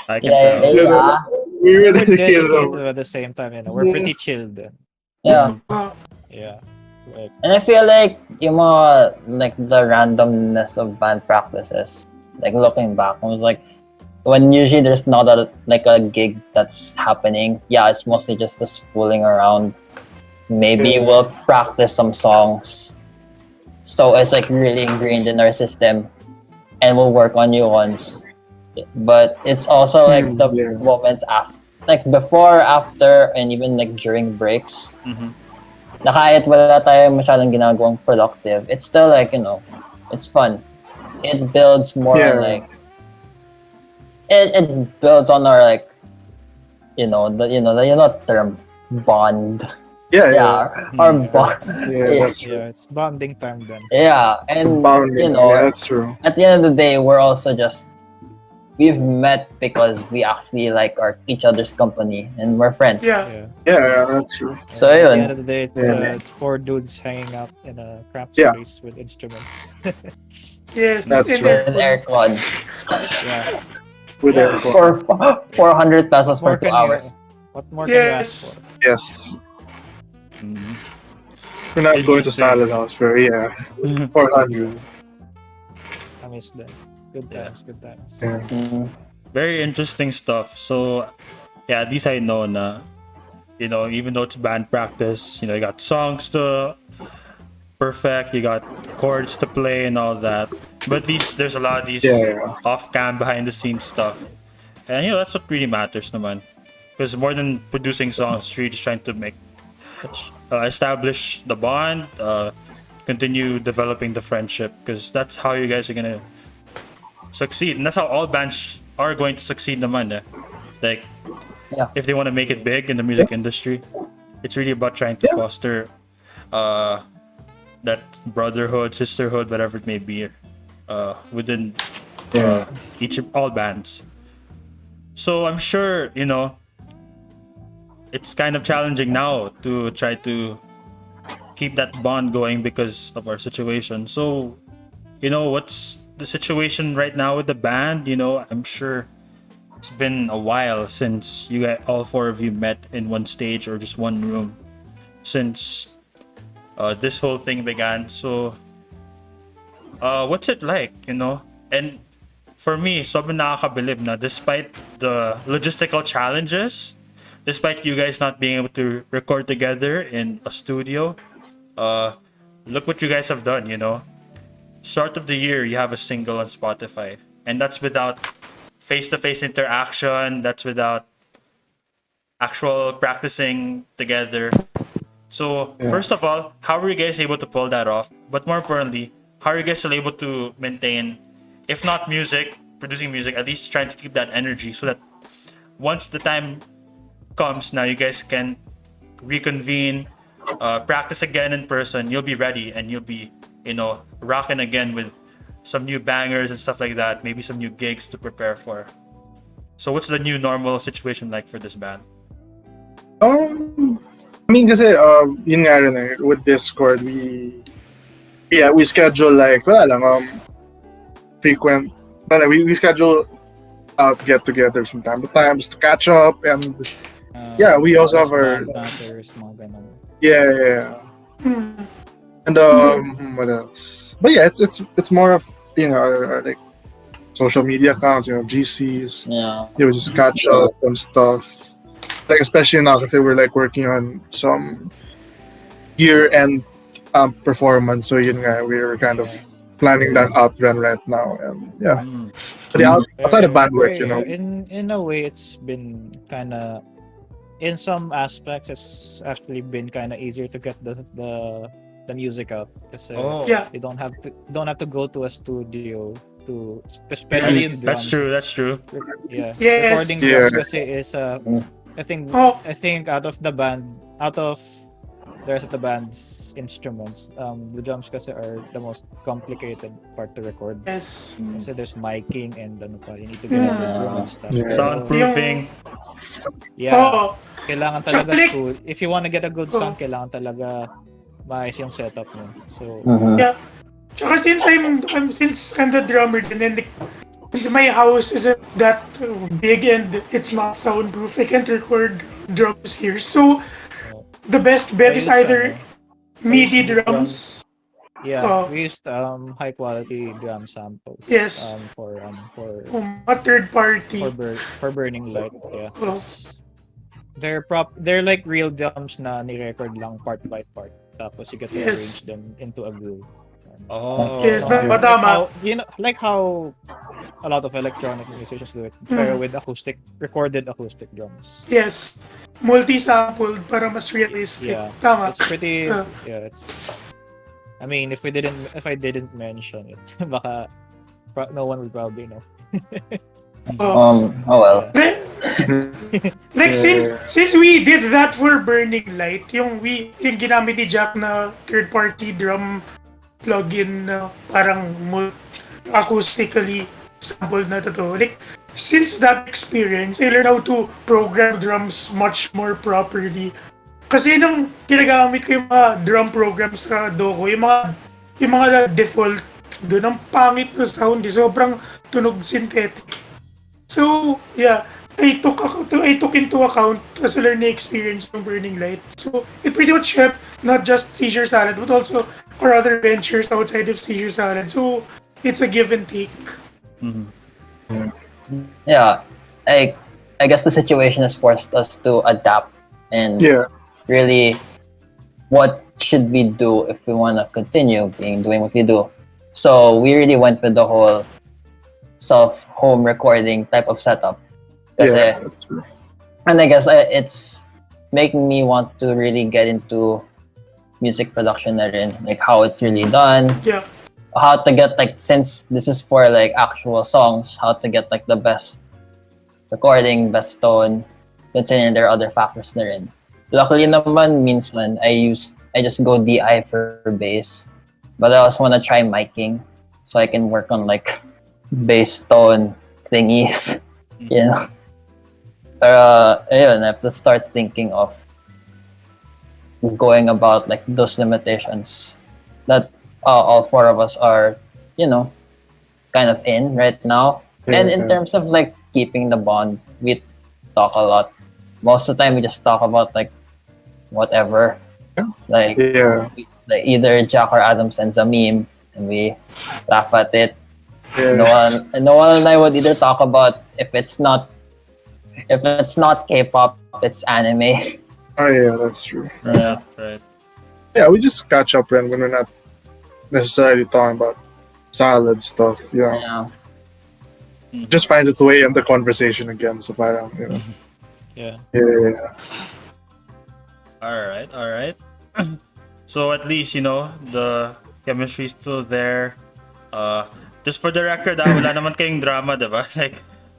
I can Yeah, tell. yeah, We're We're dedicated. dedicated at the same time, we're pretty chilled. yeah. Yeah. Like, And I feel like yung mga, like the randomness of band practices, like looking back, I was like, when usually there's not a gig that's happening, it's mostly just us fooling around. Maybe we'll practice some songs, so it's like really ingrained in our system. and we'll work on new ones. But it's also like the Yeah. moments after, like before, after, and even like during breaks. Mhm. Na kahit wala tayong masyadong ginagawang productive, it's still like, it's fun. It builds more on Yeah. like, it builds on our like, the term bond. Yeah, Yeah, our Hmm. bond. yeah, Yeah, that's true. Yeah, it's bonding time then. yeah, and Bounding, yeah, that's true. at the end of the day, we're also just we've met because we actually like each other's company and we're friends. Yeah. Yeah. Yeah, that's true. So At the yun. end of the day, Yeah. it's four dudes hanging out in a cramped Yeah. space with instruments. Yes. That's and true. With aircon Yeah. With Yeah. aircon. for 400 pesos for What more 2 can you? hours. What more can you ask Yes. for? Yes. Mhm. We're not going to Interesting. salad house for 400. I miss them. Good Yeah. times. Good times. Yeah. Very interesting stuff. So, yeah, at least I know na, even though it's band practice, you got songs to perfect, you got chords to play and all that. But there's a lot of these Yeah. off-cam, behind-the-scenes stuff. And, that's what really matters naman. Because more than producing songs, you're just trying to establish the bond, continue developing the friendship, because that's how you guys are gonna succeed, and that's how all bands are going to succeed naman eh. Like, Yeah. if they want to make it big in the music industry, it's really about trying to foster that brotherhood, sisterhood, whatever it may be, within Yeah. all bands. So I'm sure it's kind of challenging now to try to keep that bond going because of our situation. So, what's the situation right now with the band? I'm sure it's been a while since all four of you met in one stage or just one room since this whole thing began. So, what's it like, And for me, sobrang nakakabilib na despite the logistical challenges, despite you guys not being able to record together in a studio, look what you guys have done, Start of the year, you have a single on Spotify. And that's without face-to-face interaction, that's without actual practicing together. So, first of all, how are you guys able to pull that off? But more importantly, how are you guys still able to maintain, if not producing music, at least trying to keep that energy so that once the time comes now, you guys can reconvene, practice again in person, you'll be ready and you'll be, rocking again with some new bangers and stuff like that, maybe some new gigs to prepare for. So what's the new normal situation like for this band? I mean, kasi, yun nga rin eh, with Discord, we schedule like, wala lang, frequent, we schedule get-togethers from time to time just to catch up, and yeah, we also have our, matters, mga ganun. yeah. And what else? But yeah, it's more of our like social media accounts, GCs. Yeah. We just catch up and stuff. Like especially now, because we're like working on some year-end performance, so we're kind of planning that outrun right now, and yeah. But outside of band work, In a way, it's been kind of, in some aspects, it's actually been kind of easier to get the music out because Yeah. you don't have to go to a studio to, especially in drums. That's true. Yeah. Yes. Recording drums kasi is I think out of the rest of the band's instruments, the drums kasi are the most complicated part to record. Yes. Kasi there's miking and you need to get out the room and stuff. Yeah. Soundproofing. Yeah. Oo. Kailangan talaga Tsaka if you want to get a good sound, kailangan talaga maayos yung setup mo. So, Yeah. Tsaka since I'm the drummer din, and since my house isn't that big and it's not soundproof, I can't record drums here. So the best bet is either MIDI drums. Yeah, we used high quality drum samples. Yes. For A third party. for Burning Light. Yeah. They're like real drums na ni-record lang part by part. Tapos you get to arrange them into a groove. Oh. Yes, Like tama. how, like how a lot of electronic musicians do it, pero with recorded acoustic drums. Yes. Multi-sampled para mas realistic. Yeah, Tama. it's pretty. It's. I mean, if I didn't mention it, baka no one would probably know. Oh. Oh well. Like since we did that for Burning Light, yung ginamit ni Jack na third party drum plugin na parang acoustically sampled na to. Like since that experience, I learned how to program drums much more properly. Kasi nung ginagamit ko yung mga drum programs sa Doko, yung mga default doon, ang pangit na sound, sobrang tunog synthetic. So, yeah, I took into account as a learning experience from Burning Light. So, it pretty much helped not just Seizure Salad, but also our other ventures outside of Seizure Salad. So, it's a give and take. Yeah, I guess the situation has forced us to adapt and really what should we do if we want to continue doing what we do. So we really went with the whole home recording type of setup. That's true. And I guess it's making me want to really get into music production na rin, like how it's really done. Yeah. How to get since this is for actual songs, how to get the best recording, best tone, considering there are other factors na rin. Luckily naman, minsan I just go DI for bass, but I also want to try miking so I can work on bass tone thingies, you know. Ayun, I have to start thinking of going about those limitations that all four of us are, kind of in right now. And in terms of keeping the bond, we talk a lot. Most of the time we just talk about whatever. Either Jack or Adam sends a meme and we laugh at it. Noel and I would either talk about if it's not K-pop, it's anime. Oh yeah, that's true. Right, right. Yeah, we just catch up when we're not necessarily talking about salad stuff. Yeah. Just finds its way in the conversation again. So parang, Yeah. Yeah. All right. So at least, the chemistry is still there. Just for the record, wala naman kayong drama, diba?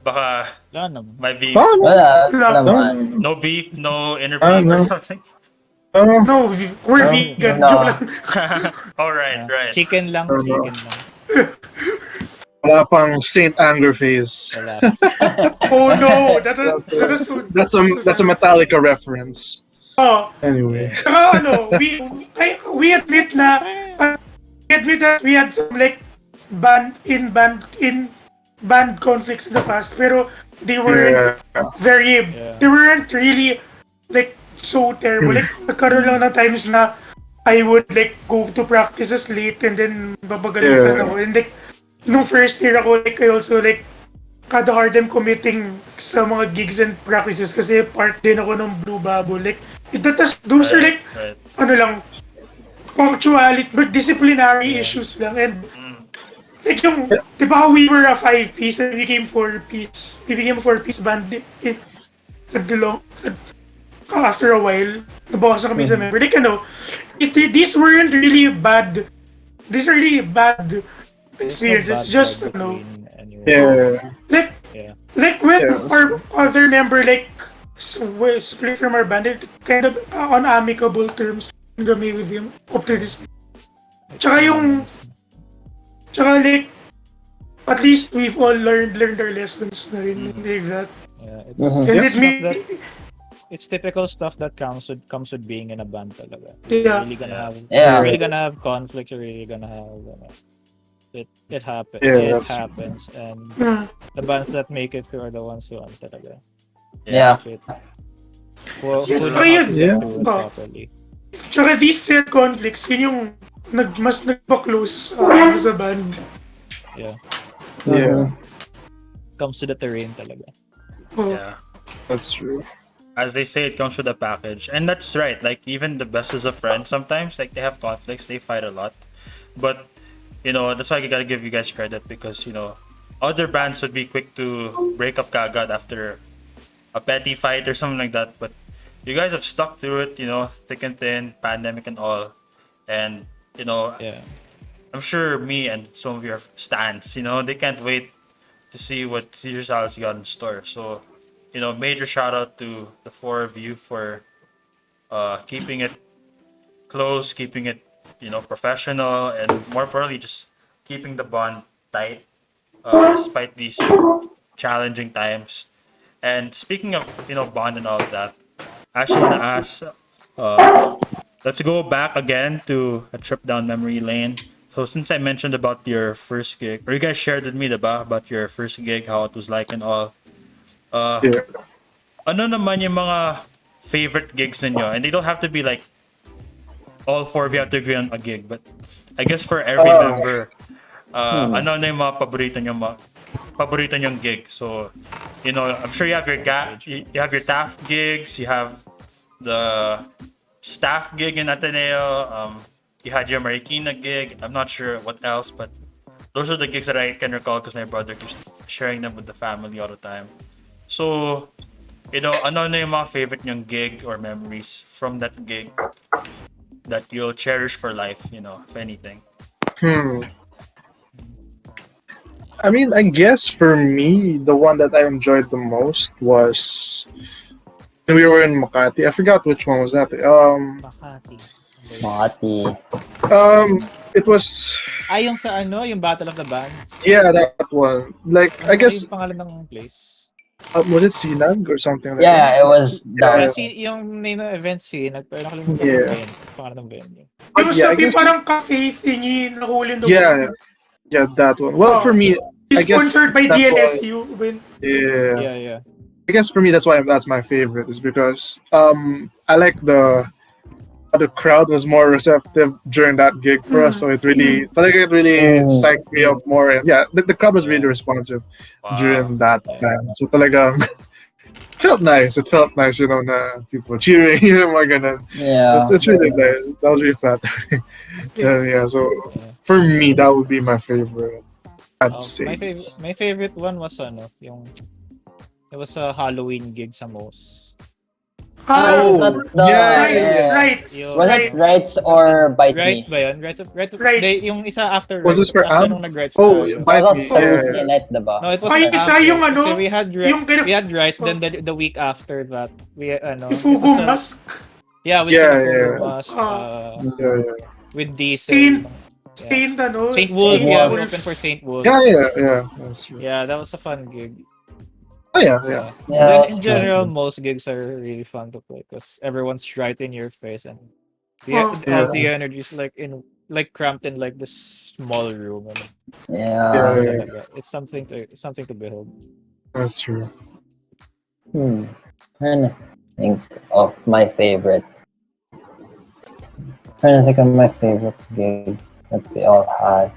Baka Wala naman. might be Wala naman. no beef, no inner beef or no. something. No, we're vegan. no. Joke lang. All right, right. Chicken lang. Wala pang Saint Anger phase. Wala. Oh no, that is That's a Metallica reference. Oh, Anyway. saka we admit that we had some band conflicts in the past, pero they weren't they weren't really so terrible. Nagkaroon lang ng times na I would go to practices late and then babagalitan ako. And nung first year ako, I also kada hard time committing sa mga gigs and practices kasi part din ako ng Blue Bubble. Those are ano lang, punctuality, but disciplinary issues lang. And yung, di ba we were a 5-piece and we became 4-piece. We became a 4-piece band after a while. Nabawasan kami sa member. These weren't really bad. These are really bad experiences. Just, when our other member split from our band, it kind of on amicable terms kami with him up to this. Tsaka at least we've all learned our lessons na rin like that. Yeah, it's typical stuff that comes with being in a band talaga. Yeah. You're really gonna have conflicts. You're really gonna have it happens. Yeah, it happens, and the bands that make it through are the ones who aren't talaga. Yeah. Who know Kaya, how to get through it properly. Tsaka these set conflicts, yun yung mas nagpa-close sa band. Yeah. Comes to the terrain talaga. Yeah. That's true. As they say, it comes with a package. And that's right. Even the best as a friend, sometimes, they have conflicts, they fight a lot. But that's why I gotta give you guys credit because other bands would be quick to break up kagad after a petty fight or something like that. But you guys have stuck through it, thick and thin, pandemic and all, and Yeah. I'm sure me and some of your stans, they can't wait to see what Seizure Salad's got in store. So, major shout out to the four of you for keeping it close, keeping it, professional, and more importantly, just keeping the bond tight despite these challenging times. And speaking of, bond and all of that, I actually want to ask, let's go back again to a trip down memory lane. So since I mentioned about your first gig, or you guys shared with me about your first gig, how it was like and all, Yeah. ano naman yung mga favorite gigs ninyo? And they don't have to be like all four of you have to agree on a gig, but I guess for every member, ano na yung mga paborito nyong gig? So, I'm sure you have you have your TAF gigs, you have the staff gig in Ateneo, you had your Marikina gig. I'm not sure what else, but those are the gigs that I can recall because my brother keeps sharing them with the family all the time. So, ano na yung mga favorite nyong gig or memories from that gig that you'll cherish for life, if anything? I mean, I guess for me, the one that I enjoyed the most was when we were in Makati. I forgot which one was that. Makati. Makati. It was Yung sa yung Battle of the Bands. yeah, that one. Like I guess Yung pangalan ng place. was it Sinag or something like Yeah, that? it was Yeah. that. Yung name ng event pero nakalimutan Yeah. ko yung pangalan ng venue. It was Yeah, I sabi guess- parang cafe thingy na huli in the Yeah, yeah, that one. Well, for me, I guess Sponsored by that's why- DLSU. yeah. Yeah. I guess for me that's why that's my favorite is because I like the crowd was more receptive during that gig for us, so it really psyched me up more. And yeah, the crowd was really responsive during that time. So talagang felt nice. It felt nice, na people cheering, mga ganun. Yeah. It's really nice. That was really flattering. Yeah, so for me that would be my favorite. I'd say. My favorite one was it was a Halloween gig sa Moss. Oh, Right. Was it Rights or Bite Rights Me? ba yun? Rights. Right. Yung isa after Was this for after Am? nung nag-rights Oh, tayo. Bite That Me. was Thursday Yeah. night, diba? No, it was Ay, after. isa yung Kasi we had yung kind of- we had rights, then the week after that, we Yung Fugu Mask. Yeah, with Yeah, some yeah. Fugu Mask, Yeah. with Diesel. Saint Saint Wolf, Saint yeah, Wolf. we opened for Saint Wolf. Yeah. That's true. Yeah, that was a fun gig. Oh yeah. Yeah, Then that's in true. general, most gigs are really fun to play because everyone's right in your face and Oh. all the energy is like cramped in like this small room. And Yeah. Yeah. it's something to behold. That's true. Trying to think of my favorite. Trying to think of my favorite gig that we all had.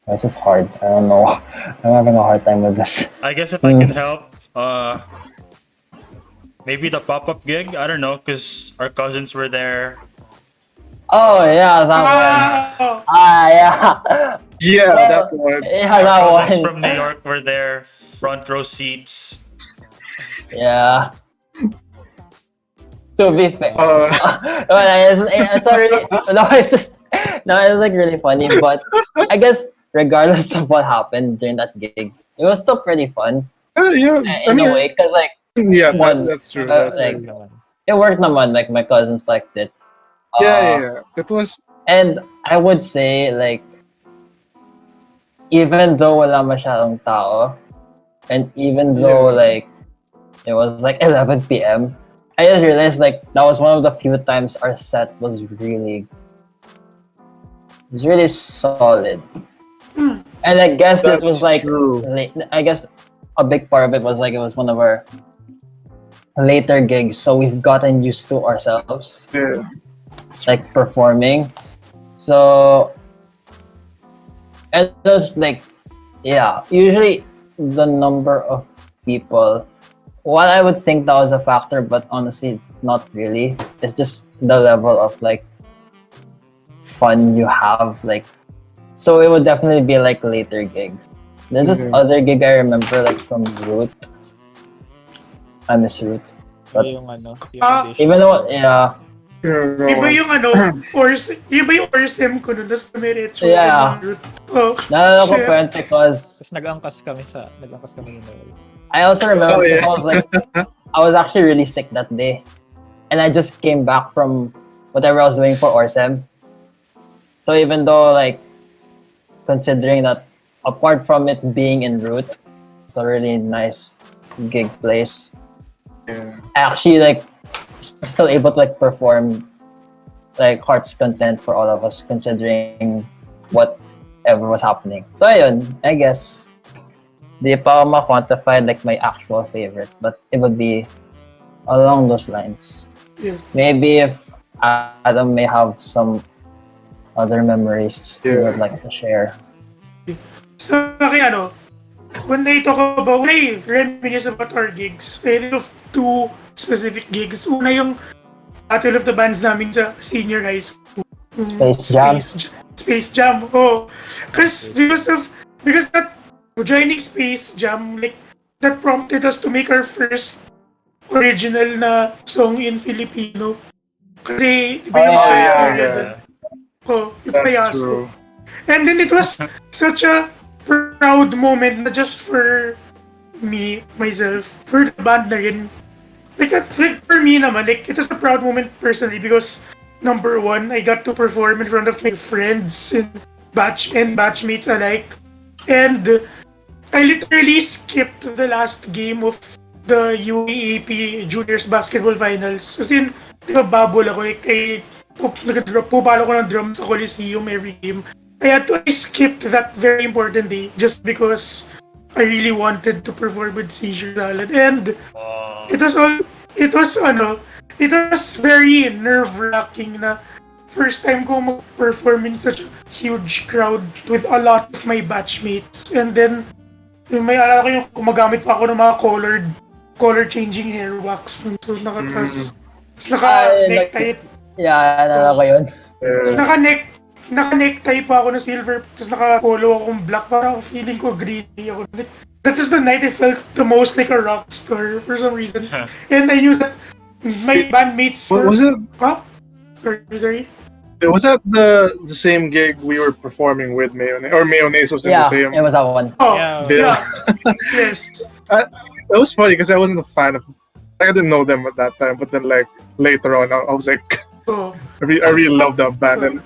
This is hard. I don't know. I'm having a hard time with this. I guess if I can help, maybe the pop-up gig. I don't know, because our cousins were there. Oh yeah, that one. Oh, Yeah. Yeah, Well, that one. Yeah, that Cousins one. from New York were there, front row seats. Yeah. To be fair, Uh, it's already it's like really funny. But I guess regardless of what happened during that gig, it was still pretty fun yeah. I in a mean, way because like yeah, one, that's true. like- That's true. it worked naman. Like my cousins liked it. Yeah. It was. And I would say like even though wala masyadong tao, and even though like it was like 11 p.m., I just realized like that was one of the few times our set was really solid. And I guess this was That's like true. I guess a big part of it was like it was one of our later gigs, so we've gotten used to ourselves Yeah. like performing. So and just like usually the number of people, while I would think that was a factor, but honestly not really. it's just the level of like fun you have, like, so it would definitely be like later gigs. There's this other gig I remember like from Root. I miss Root. But yung audition. even though, yeah, Iba yung iba yung ORSM ko nun, tapos dumiretso Yeah. yung route. Oh, naalala ko shit. pa yun because Tapos nag-angkas kami ni Noel. I also remember Oh, yeah. because I was like, I was actually really sick that day, and I just came back from whatever I was doing for ORSM. So even though like, considering that apart from it being en route, it's a really nice gig place. Yeah. I actually like still able to like perform like Heart's Content for all of us, considering whatever was happening. So ayun, I guess di pa ako ma-quantify like my actual favorite, but it would be along those lines. Yes. Maybe if Adam may have some other memories he would like to share. Sa akin, when I reminisce about our gigs, I think of two specific gigs. Una yung Battle of the Bands namin sa senior high school. Space Jam. Space Jam, oh. Because that joining Space Jam, like, that prompted us to make our first original na song in Filipino. Kasi, di ba yung yung That's Payaso. true. And then it was such a proud moment, not just for me, myself, for the band na rin. Like for me naman, like, it was a proud moment personally because, number one, I got to perform in front of my friends and batchmates alike. And I literally skipped the last game of the UAAP Juniors Basketball Finals. As in, di ba babol ako, like, pupalo ko ng drums sa Coliseum every game. I skipped that very important day just because I really wanted to perform with Seizure Salad. And it was very nerve-wracking na first time ko mag-perform in such a huge crowd with a lot of my batchmates. And then, may alala ko yung gumagamit pa ako ng mga color-changing hair wax. So, naka-necktie. Yeah, naalala ko yun. Tapos naka-necktie pa ako na silver, tapos naka-polo akong black, parang feeling ko greedy ako. That is the night I felt the most like a rock star for some reason. And I knew that my bandmates were... Was it? Huh? Sorry? Was that the same gig we were performing with Mayonnaise? Or Mayonnaise was in Yeah, the same it was that one. Oh, Yeah. Yes. It was funny because I wasn't a fan of... I didn't know them at that time, but then like later on, I was like... Oh. I really loved that band, and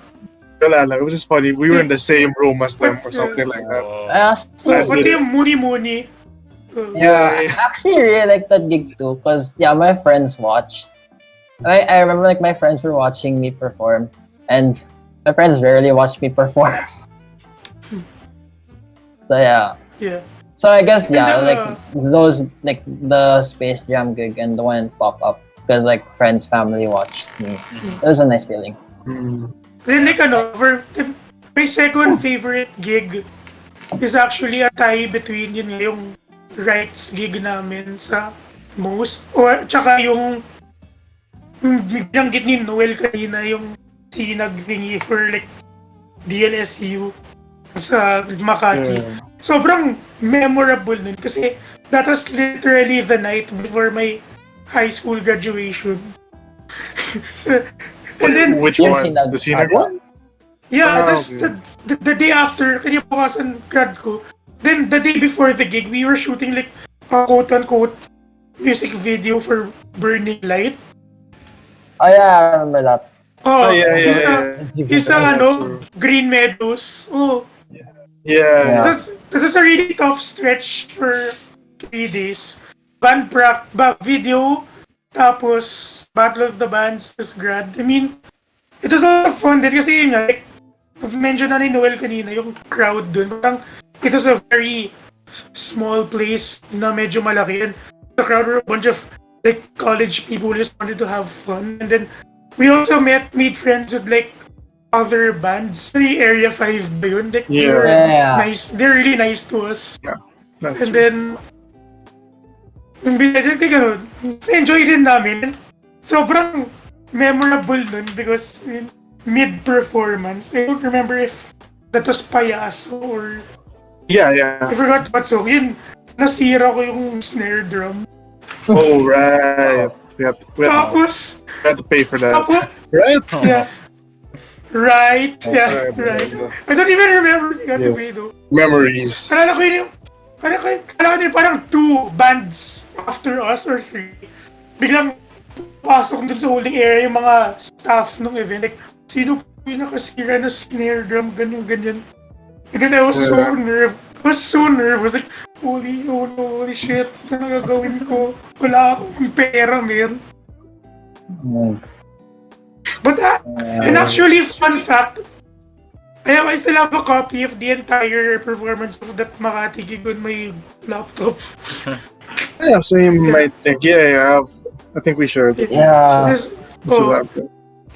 it was just funny. We were in the same room as them or something like that. Pati yung Muni. I actually really liked that gig too, because my friends watched. I remember like my friends were watching me perform, and my friends rarely watch me perform. So yeah. So I guess like those, like the Space Jam gig and the one Pop Up, because like friends, family watched me. It was a nice feeling. Then like my second favorite gig is actually a tie between yung rights gig namin sa most, or tsaka yung binanggit ni Noel kanina, yung sinag thingy for like DLSU sa Makati. Sobrang memorable nun kasi that was literally the night before my high school graduation. And then, which one? The Sinag one? Yeah, that's the day after, kinibukasan grad ko. Then the day before the gig, we were shooting like a quote-unquote music video for Burning Light. Oh yeah, I remember that. Isa Green Meadows. Oh. Yeah. That was a really tough stretch for 3 days. Video, tapos Battle of the Bands, tapos grad. I mean, it was a lot of fun din kasi yun nga, like, mention na ni Noel kanina, yung crowd dun. Parang, it was a very small place na medyo malaki. And the crowd were a bunch of like college people who just wanted to have fun. And then, we also made friends with like other bands. Area 5 ba yun? Like, they were nice. They're really nice to us. Yeah, that's and then, enjoy din namin. Sobrang memorable nun because in mid-performance, I don't remember if that was Payaso or Yeah, I yeah. forgot what song. Yun, nasira ko yung snare drum. Oh, right. Tapos, We had to pay for that. tapos, Right? yeah, right, yeah, Right, right. right. I don't even remember if we got to Yeah. pay though. Memories. Alala ko yun yung, parang two bands after us or three. Biglang pasok dun sa holding area yung mga staff ng event. Like, sino po yung nakasira na snare drum, ganyan. And then I was so nervous. I was so nervous. Like, holy shit. Ano gagawin ko? Wala akong pera, man. But, and actually, fun fact, I still have a copy of the entire performance of that Makati gig on my laptop. Yeah, same, I think. Yeah. I think we shared it. Yeah. Because,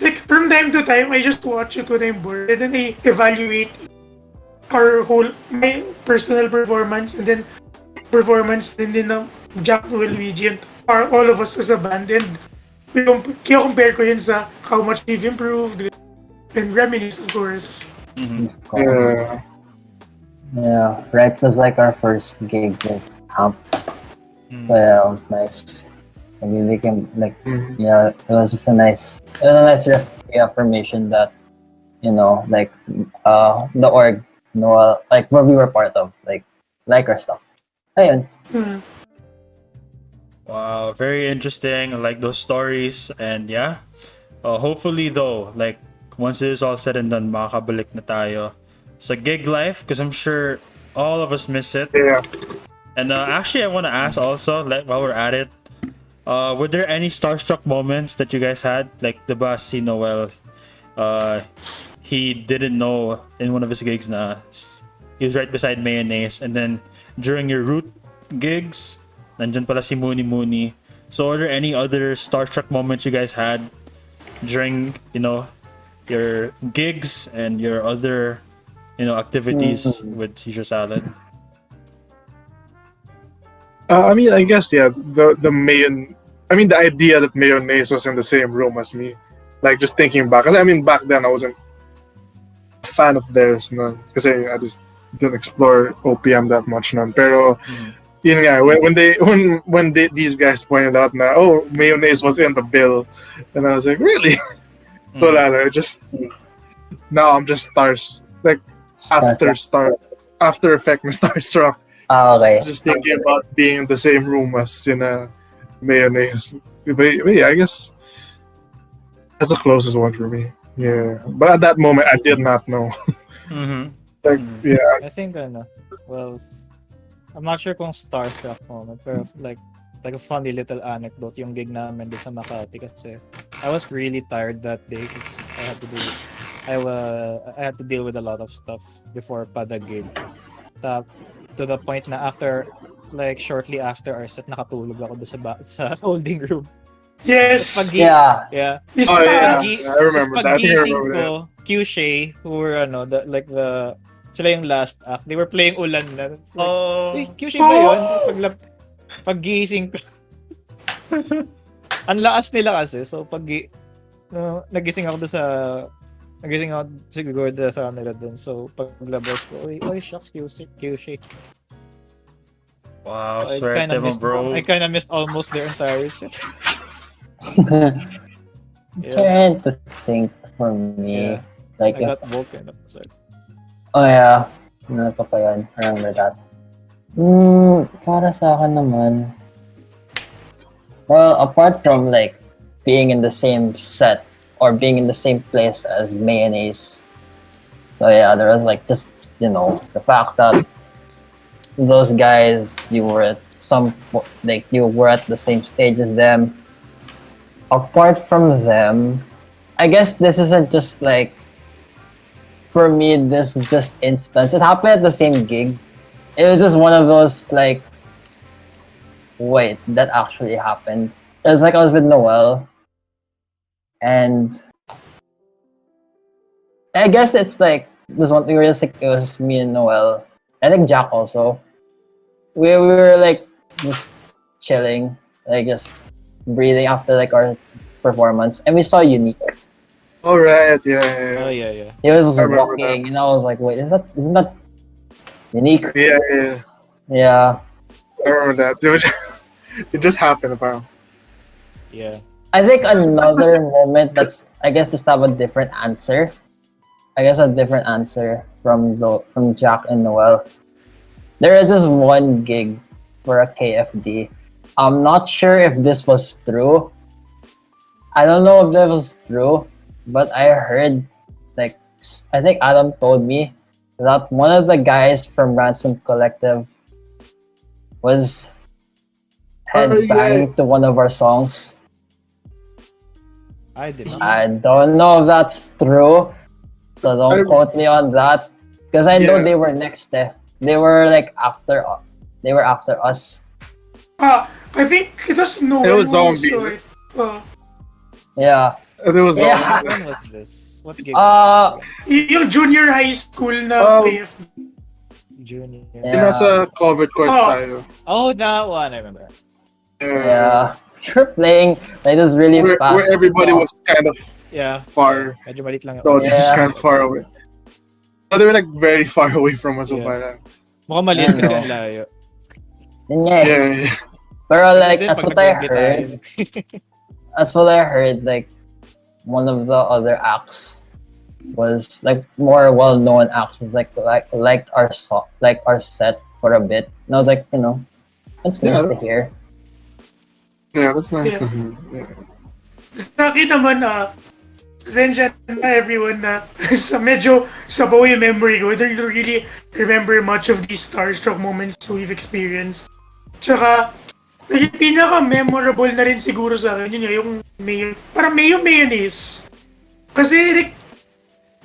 like, from time to time, I just watch it when I'm bored, and then I evaluate my personal performance, and then performance din ng Jack, Noel, Luigi, and all of us as a band, and compare ko yun sa how much we've improved, and reminisce, of course. Yeah. Yeah, Red was like our first gig with camp. So yeah, it was nice. And we became like, yeah, it was just a nice reaffirmation that, you know, like the org, Noel, like what we were part of, like our stuff. Ayun. Wow, very interesting. I like those stories. And yeah, hopefully though, like once it is all said and done, makakabalik na tayo sa gig life because I'm sure all of us miss it. Yeah. And actually, I want to ask also, like while we're at it, were there any starstruck moments that you guys had? Like the boss, si Noel, he didn't know in one of his gigs na he was right beside Mayonnaise, and then during your root gigs, nandyan pala si Mooney Mooney. So are there any other starstruck moments you guys had during, you know, your gigs and your other, you know, activities with Seizure Salad? I mean, I guess the idea that Mayonnaise was in the same room as me, like just thinking back, because I mean back then I wasn't a fan of theirs, no, because I just didn't explore OPM that much, no. Pero yun nga, when these guys pointed out na, oh, Mayonnaise was in the bill, and I was like, really? So just now I'm just stars, like after effect na starstruck. Okay. Just thinking about being in the same room as Mayonnaise. But yeah, I guess that's the closest one for me. Yeah, but at that moment, I did not know. Like, yeah. I think well, I'm not sure kung starstruck moment, pero like a funny little anecdote yung gig namin doon sa Makati kasi I was really tired that day because I had to deal with a lot of stuff before pa the gig. To the point na shortly after our set, nakatulog ako doon sa holding room. Yes! Yeah. Yeah. Oh yeah, I remember that. I think I Paggising remember that. ko, Q-Shay, who were sila yung last act. They were playing Ulan na. It's like, "Uy, Q-Shay ba yun?" Tapos paggising ko, ang lakas nila kasi. So nagising ako siguro sa nila dun. So paglabas ko, oy shucks, Q-Shay. Wow, So swerte mo, bro. I kinda missed almost their entire set. Trying to think for me. Yeah. Like, I got woken up. So, oh yeah, ano ko pa yun? Remember that. Para sa akin naman, well, apart from like being in the same set or being in the same place as Mayonnaise, so yeah, there was like just, you know, the fact that those guys, you were at the same stage as them. Apart from them, I guess this isn't just like, for me, this just instance. It happened at the same gig. It was just one of those like, wait, that actually happened. It was like I was with Noel, and I guess it's like this one. We were just like, it was me and Noel. I think Jack also. We were like just chilling, like just breathing after like our performance, and we saw Unique. All right, yeah, Oh yeah, yeah. He was I remember walking, and I was like, "Wait, isn't that Unique?" yeah, yeah. Yeah, I remember that. It just happened, apparently. Yeah. I think another moment that's I guess just have a different answer. I guess a different answer from Jack and Noel. There is this one gig for a KFD. I'm not sure if this was true. I don't know if that was true, but I heard, like, I think Adam told me that one of the guys from Ransom Collective was headbanging to one of our songs. I did not. I don't know if that's true, so don't quote me on that. Because I know Yeah. they were next there. They were like after. They were after us. I think it was Noel. It was who zombies. saw it. Yeah. There was Yeah. When was this? What gig was Yung junior high school na Oh. KFD. this? Junior. Yeah. nasa covered chords Oh. tayo. Oh, that one I remember. Yeah. You're playing like this really Where, fast. where everybody song. was kind of Yeah. far. Medyo malit lang. The audience was Yeah. kind of far away. So they were like very far away from us. So Yeah. parang, Mukhang maliit I kasi know. ang layo. Yun nga eh. yeah. Pero like Then, that's pag what I nag-envy tayo. heard. That's what I heard. Like one of the other acts was like more well-known acts was liked our song, like our set for a bit. And I was like, it's nice Yeah. to hear. Yeah, that's nice Yeah. to hear. Yeah. Sa akin naman, pasensya na everyone na sa medyo sabaw yung memory ko. I don't really remember much of these starstruck moments we've experienced. Tsaka, yung pinaka-memorable na rin siguro sa akin, yun yung parang mayonnaise. Kasi like,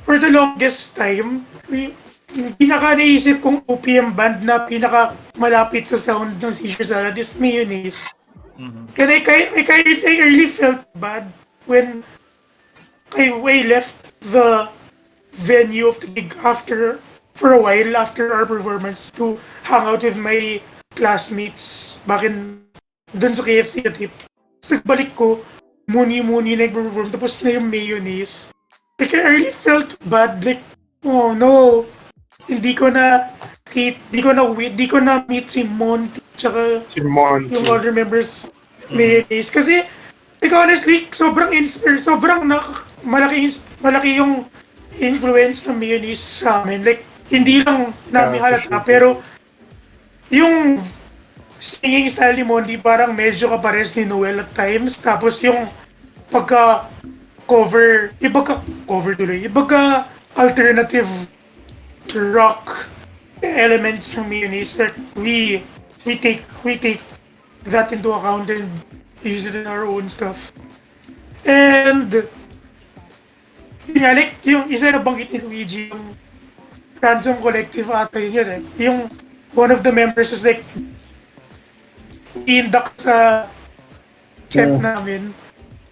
for the longest time, yung pinaka-naisip kong OPM band na pinaka-malapit sa sound ng Seizure Salad is mayonnaise. And I really felt bad when I left the venue of the gig for a while after our performance to hang out with my classmates back dun sa KFC at tip. Sa balik ko, muni-muni na nag-perform tapos na yung mayonnaise. Like I really felt bad, like, oh no, hindi ko na meet si Monty tsaka Si Monty. yung other members mayonnaise. Kasi, like honestly, sobrang malaki yung influence ng mayonnaise sa amin. Like, hindi lang namin Yeah, for halata, sure. pero yung singing style ni Monty parang medyo kapares ni Noel at times. Tapos yung pagka-cover tuloy, yung pagka-alternative rock elements ng mayonnaise that we take that into account and use it in our own stuff. And yun nga, like yung isa na banggit ni Luigi, yung Ransom Collective ata yun eh. Yung one of the members is like induct sa set namin.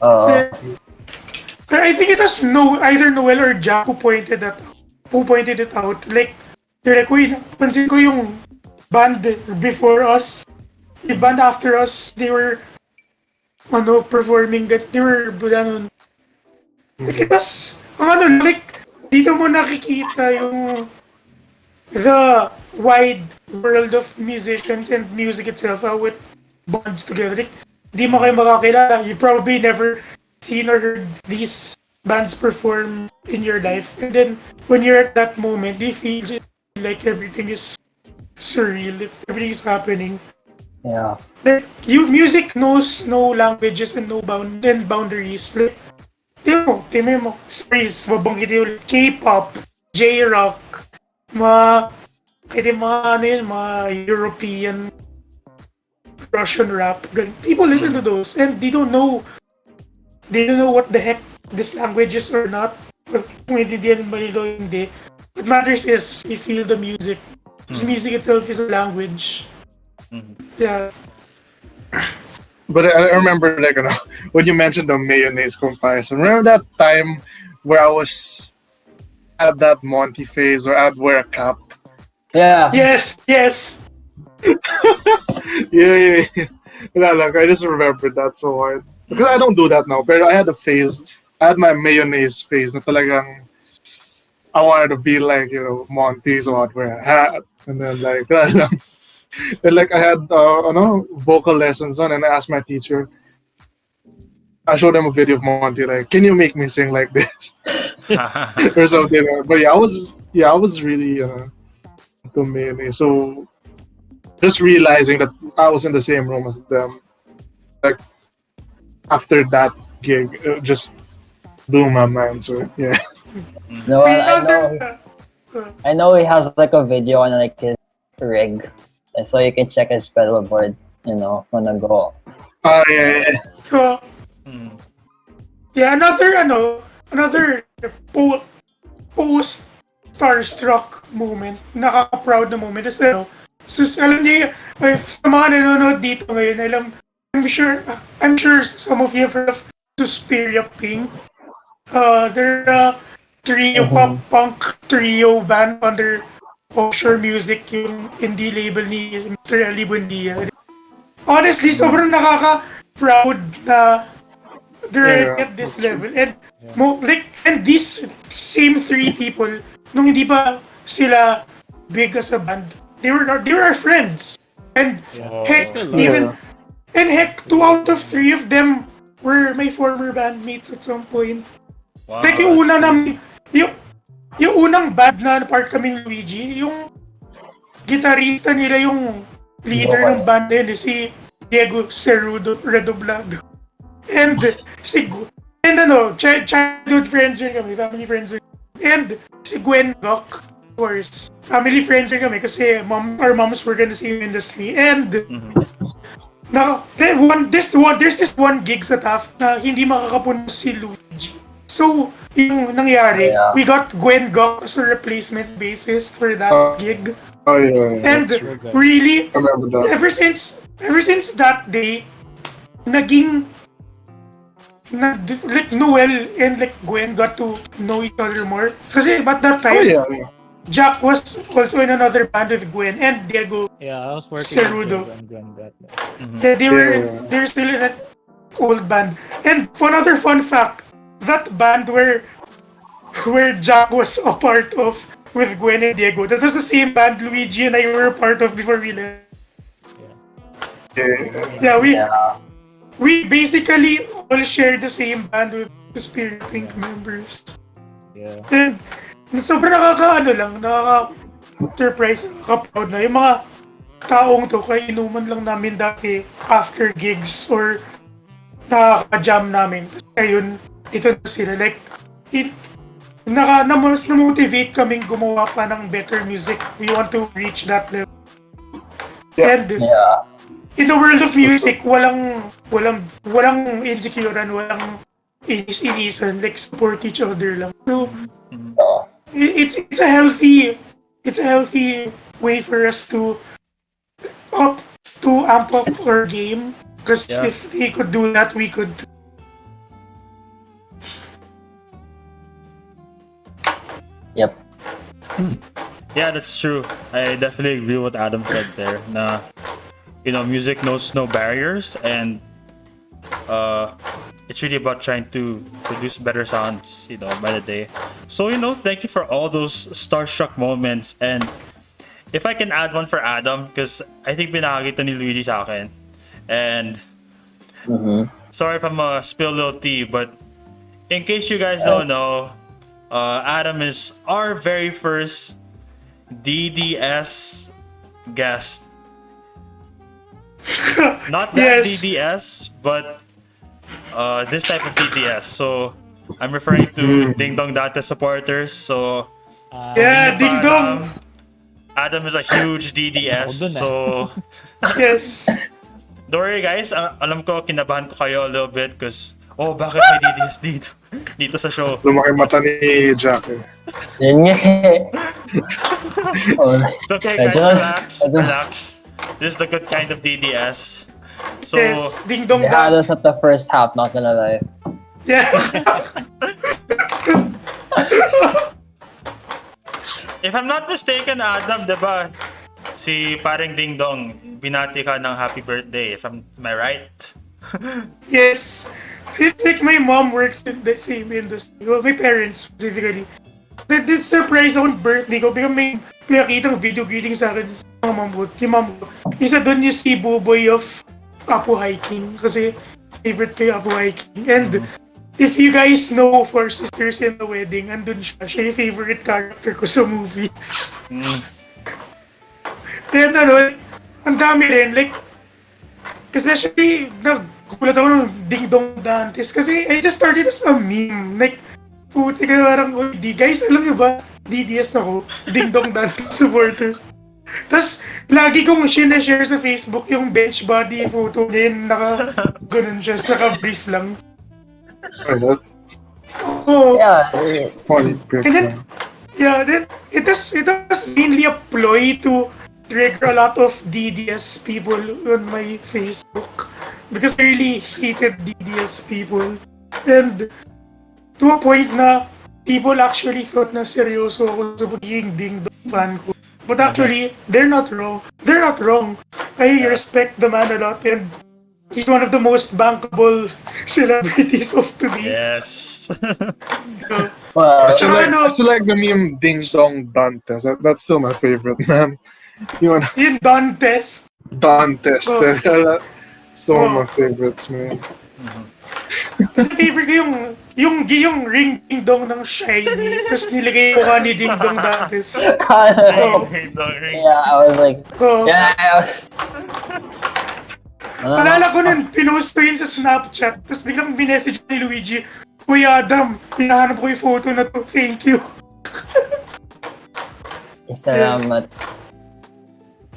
But I think it was either Noel or Jack who pointed it out. Like, they're like, uy, pansin ko yung band before us, yung band after us, they were performing that, they were like, it was, like, dito mo nakikita yung the wide world of musicians and music itself, how it bonds together. Like, di mo kayo makakilala. You've probably never seen or heard these bands perform in your life. And then, when you're at that moment, you feel like everything is surreal. Everything is happening. Yeah. Like, music knows no languages and no boundaries. Like, tingnan mo, stories, mabanggit yung K-pop, J-rock, mga European, Russian rap. People listen to those and they don't know what the heck this language is or not. Kung intindihan ba nila o hindi. What matters is you feel the music. Because music itself is a language. Yeah. But I remember, like, when you mentioned the mayonnaise comparison, remember that time where I was at that Monty phase where I'd wear a cap? Yeah. Yes. Yeah. I just remembered that so hard. Because I don't do that now. But I had a phase. I had my mayonnaise phase. Na talagang I wanted to be like Monty, so I'd wear a hat, and then like and like I had vocal lessons on, and I asked my teacher. I showed him a video of Monty, like, can you make me sing like this or something? But I was really into mayonnaise. So just realizing that I was in the same room as them, like after that gig, it just blew my mind. So yeah. Noel, Another, I know he has like a video on like his rig, and so you can check his pedal board. When I go. Yeah. uh, yeah, another post starstruck moment, nakaka-proud na moment is alam niyo, if sa mga nanonood dito ngayon, I'm sure some of you have heard of Suspiria Pink. They're a trio, pop punk trio band under Offshore Music, yung indie label ni Mr. Ali Buendia. Honestly, sobrang nakaka-proud na they're Yeah, at this that's true. level. And and these same three people, nung hindi pa sila big as a band, they were our friends. And heck, Still even and heck, 2 out of 3 of them were my former bandmates at some point. Wow, Like yung that's una crazy. namin, yung unang band na part kaming Luigi, yung gitarista nila yung leader ng band na yun, si Diego Cerudo Redoblado. And childhood friends rin kami, family friends rin. And si Gwen Gok, of course, family friends rin kami kasi our moms work in the same industry. And there's this one gig sa Taft na hindi makakapunta si Luigi. So, yung nangyari, we got Gwen Gok as a replacement bassist for that gig. Oh yeah. And That's true. really, I remember that. ever since that day, naging like Noel and like Gwen got to know each other more. Kasi at that time, Oh yeah. Jack was also in another band with Gwen and Diego. Yeah, I was working Cerudo. with Gwen that. Yeah, Yeah. they're still in that old band. And another fun fact, that band where Jack was a part of with Gwen and Diego, that was the same band Luigi and I were a part of before we left. Yeah. Yeah, we basically all share the same band with the Spirit Pink members. Yeah. And sobrang nakaka-surprise, nakaka-proud na. Yung mga taong to, kaya inuman lang namin dati after gigs or nakaka-jam namin. Ngayon, ito na sila. Like, mas na-motivate kaming gumawa pa ng better music. We want to reach that level. And in the world of music, walang insecurean, walang inis-inisan, like support each other lang. So, it's a healthy way for us to amp up our game. Because if they could do that, we could. Yep. Yeah, that's true. I definitely agree with what Adam said there. Na, music knows no barriers, and it's really about trying to produce better sounds, by the day. So, thank you for all those starstruck moments. And if I can add one for Adam, because I think binakita ni Luigi sa akin. And sorry if I'm spill a little tea, but in case you guys don't know, Adam is our very first DDS guest. Not that DDS, but this type of DDS. So I'm referring to Ding Dong Data supporters. So Ding Dong. Adam is a huge DDS. So Yes. don't worry guys. Alam ko kinabahan ko kayo a little bit because bakit may DDS dito sa show? Lumaki mata ni Jack. Yun nga eh. It's okay guys, relax. This is the good kind of DDS. So Yes, Ding Dong They had Dong. us at the first half, not gonna lie. Yeah. if I'm not mistaken, Adam, diba? Si paring Ding Dong, binati ka ng happy birthday. Am I right? Yes. Since like my mom works in the same industry, well, my parents specifically. That surprise akong birthday ko because may nakitang video greeting sa akin sa mga mom ko. Yung mom ko. Isa doon yung si Buboy of Apo Hiking kasi favorite ko yung Apo Hiking. And if you guys know Four Sisters in the Wedding, andun siya. Siya yung favorite character ko sa movie. And ano, ang dami rin. Like, especially, nagulat ako ng Ding Dong Dantes kasi I just started as a meme. Like, puti ka parang, guys, alam niyo ba, DDS ako, Ding Dong Dantes supporter. Tapos, lagi kong sinashare sa Facebook yung bench body photo niya, ganun siya, naka-brief lang. So, Yeah. Funny and then, yeah, then, it was mainly a ploy to trigger a lot of DDS people on my Facebook because I really hated DDS people. And to a point na people actually thought na seryoso ako sa pagiging Ding Dong fan ko. But actually, they're not wrong. They're not wrong. I respect the man a lot and he's one of the most bankable celebrities of today. Yes. Well, I still like the meme Ding Dong Dantes. That's still my favorite, man. You know, Yung Dantes. Dantes. Oh. It's one of my favorites, man. Tapos favorite ko yung ring Ding Dong ng Shiny. Tapos nilagay ko ni Ding Dong Dantes. Oh. yeah, I was like, Oh. yeah, I was. Alala ko nun, pinost ko yun sa Snapchat. Tapos biglang binessage ni Luigi, Uy Adam, hinahanap ko yung photo na to. Thank you. Salamat.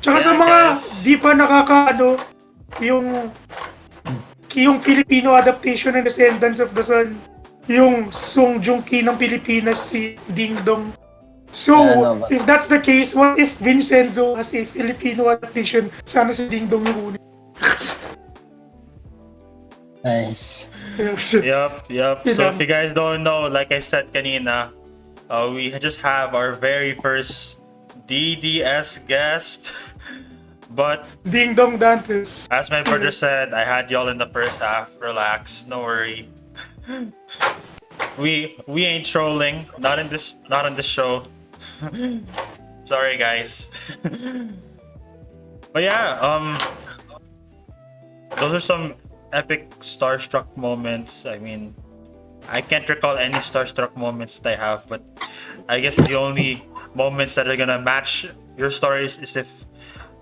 Tsaka sa Yeah, mga guys. di pa nakakaano, yung Filipino adaptation ng Descendants of the Sun, yung Song Joong Ki ng Pilipinas si Ding Dong. So, Yeah, no, but- if that's the case, what if Vincenzo has a Filipino adaptation? Sana si Ding Dong yung kunin. Nice. Yup. So if you guys don't know, like I said kanina, we just have our very first DDS guest. But Ding Dong Dantes. as my brother said, I had y'all in the first half. Relax, no worry. We ain't trolling. Not on this show. Sorry guys. But yeah, those are some epic starstruck moments. I mean, I can't recall any starstruck moments that I have, but I guess the only moments that are gonna match your stories is if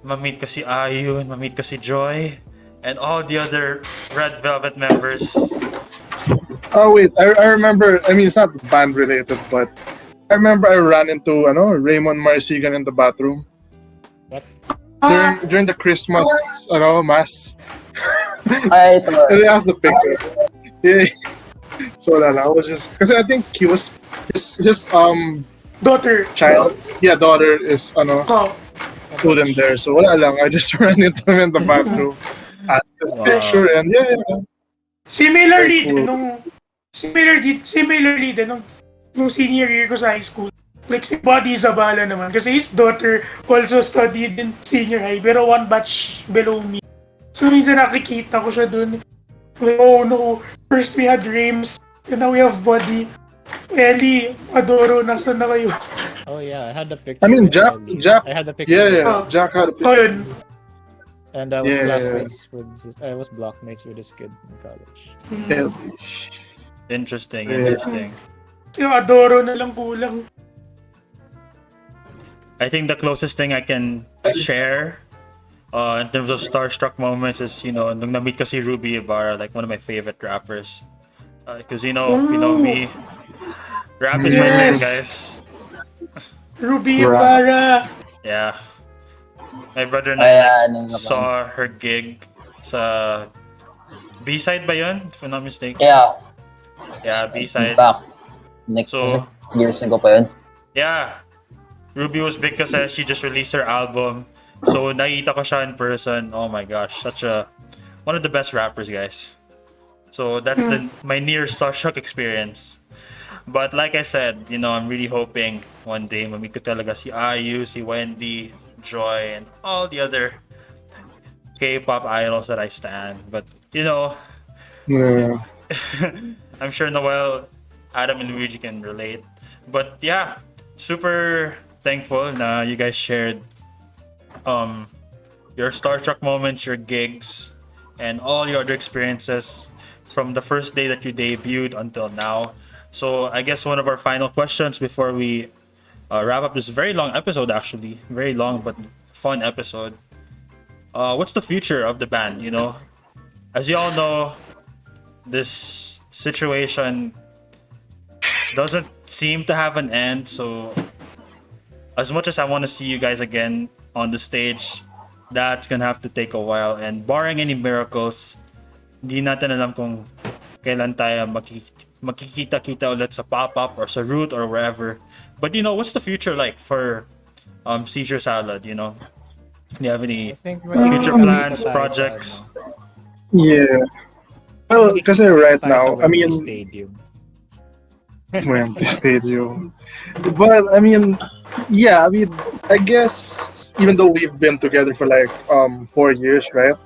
ma-meet ko si Ayu and ma-meet ko si Joy and all the other Red Velvet members. Oh wait, I remember. I mean, it's not band related, but I remember I ran into Raymond Marcigan in the bathroom during the Christmas mass. I thought, And they asked the picture. Yeah. So I was just because I think he was his Daughter. child, daughter is Oh. student there. So wala lang. I just ran into him in the bathroom, asked his picture, and Similarly, Very cool. similarly din nung senior year ko sa high school. Like si Buddy Zabala naman kasi his daughter also studied in senior high pero one batch below me. So minsan nakikita ko siya dun. Like, oh no, first we had Rames and now we have Buddy. Ellie, Adoro, nasan na kayo? Oh yeah, I had the picture. I mean, with Jack, Ellie. Jack, I had the picture. yeah. Jack had a Oh, picture. yun. And I was Yeah. classmates with I was blockmates with this kid in college. Yeah. Interesting. Si Adoro na lang kulang. I think the closest thing I can share in terms of starstruck moments is, nung na-meet ko si Ruby Ibarra, like one of my favorite rappers. Because if you know me, rap is my thing, Yes. guys. Ruby Right. Ibarra. Yeah. My brother and Kaya, I saw her gig sa B-side ba yun? If I'm not mistaken. yeah, Yeah, B-side. back. Next So- years ago pa yun. Yeah. Ruby was big kasi she just released her album. So nakita ko siya in person. Oh my gosh, one of the best rappers, guys. So that's my near starstruck experience. But like I said, I'm really hoping one day mamit ko talaga si Ayu, si Wendy, Joy, and all the other K-pop idols that I stan. But you know, Yeah. I'm sure Noel, Adam, and Luigi can relate. But yeah, super thankful na you guys shared um your starstruck moments, your gigs, and all your other experiences from the first day that you debuted until now. So I guess one of our final questions before we wrap up this very long episode, actually very long but fun episode. What's the future of the band? You know, as you all know, this situation doesn't seem to have an end. So as much as I want to see you guys again on the stage, that's gonna have to take a while. And barring any miracles, di natin alam kung kailan tayo makikita-kita ulit sa pop-up or sa root or wherever. But you know, what's the future like for Seizure Salad? You know, do you have any I think future plans, projects? Yeah. Well, kasi right now, I mean, stadium. Wembley Stadium. But I mean, yeah, I mean, I guess even though we've been together for like 4 years, right?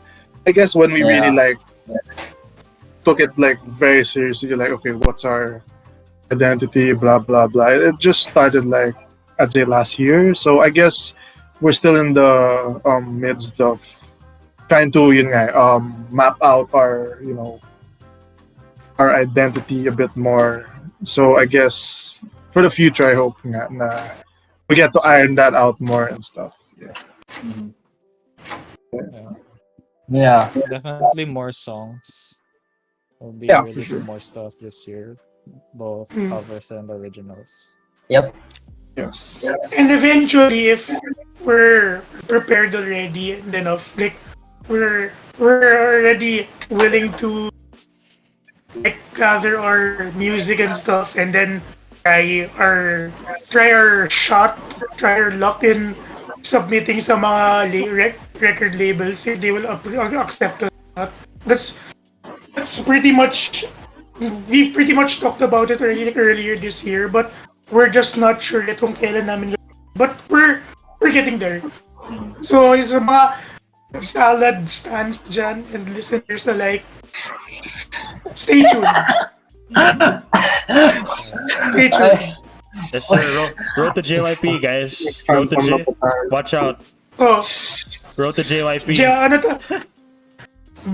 I guess when we really like took it like very seriously, like okay, what's our identity, blah blah blah. It just started like I'd say last year. So I guess we're still in the midst of trying to map out our our identity a bit more. So I guess for the future, I hope na we get to iron that out more and stuff. Yeah. Yeah. Definitely more songs. We'll be Yeah, for releasing sure. more stuff this year, both covers and originals. Yep. Yes. And eventually, if we're prepared already and enough, like we're already willing to like gather our music and stuff, and then try our shot, try our luck in submitting sa mga record labels if they will accept us. That's pretty much we've pretty much talked about it earlier this year, but we're just not sure yet kung kailan namin. But we're getting there. So sa mga salad stands dyan and listeners alike, stay tuned. Stay tuned. Yes, sir. Road to JYP, guys. Road to Watch out. Oh, Road to JYP. ano to?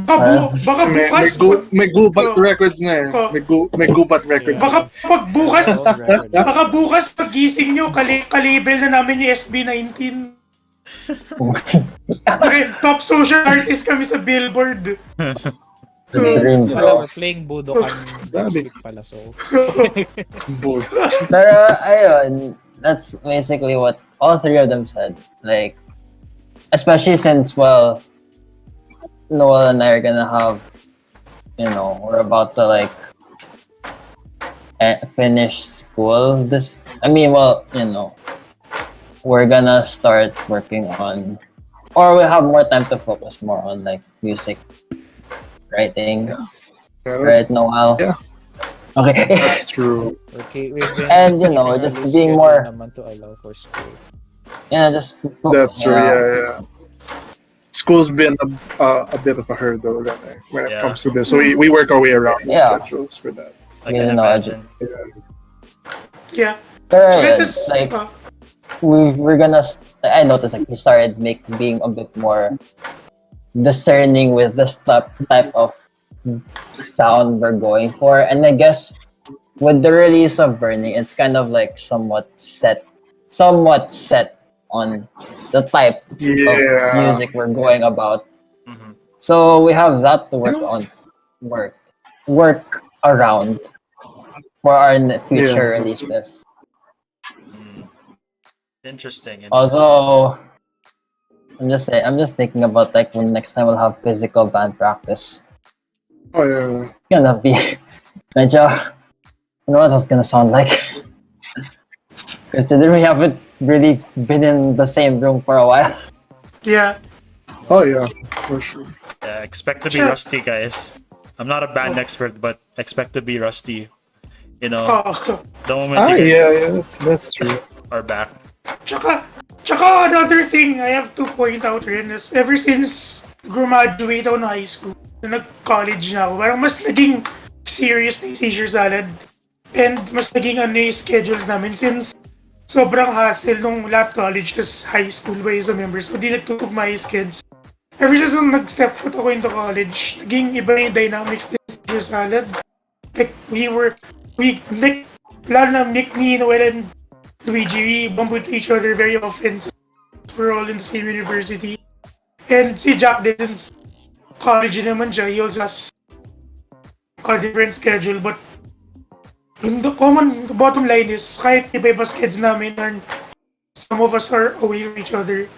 Baka bukas. May Gubat Records na eh. May Gubat Records. Baka pag bukas, Old record. baka bukas pagising nyo, kalabel na namin yung SB19. Okay, top social artist kami sa Billboard. Dream, bro. Wala, we're playing Budokan next week pala, so Boy. Pero ayun, that's basically what all three of them said. Like, especially since, well, Noel and I are gonna have, we're about to like finish school. We're gonna start working on, or we have more time to focus more on like music writing, right, Noel? Yeah. Okay. That's true. okay, we've been And, keeping our just loose being schedule more- naman to allow for school. Yeah, just That's true. Yeah. School's been a bit of a hurdle when it Yeah. comes to this. So we work our way around the Yeah. schedules for that. I can You know, imagine. Yeah. Pero Tsaka ayun, just, like we're gonna. I noticed like we started being a bit more discerning with the type of sound we're going for, and I guess with the release of Burning, it's kind of like somewhat set on the type of Yeah. music we're going about. Mhm. So we have that to work around for our future Yeah, that's releases. Interesting. Although I'm just thinking about like when next time we'll have physical band practice. Oh yeah. It's gonna be medyo, you know what that's gonna sound like. Considering we haven't really been in the same room for a while. yeah. Oh yeah. For sure. Yeah, expect to be Sure. rusty, guys. I'm not a band expert, but expect to be rusty. You know, Oh. the moment you guys That's true. are back. Tsaka another thing I have to point out rin is ever since graduate ako ng high school, nag-college na ako, parang mas naging serious na yung Seizure Salad. And mas naging ano yung schedules namin since sobrang hassle nung lahat college tas high school by sa members. So di nagtutugma yung skids. Ever since nung nag-step foot ako into college, naging iba yung dynamics ng Seizure Salad. Like, like, lalo na Nick, me, Noel, and Luigi, we bump into each other very often. So we're all in the same university. And si Jack din, since college naman siya, he also has a different schedule. But the common bottom line is, kahit iba-iba skids namin, and some of us are away from each other.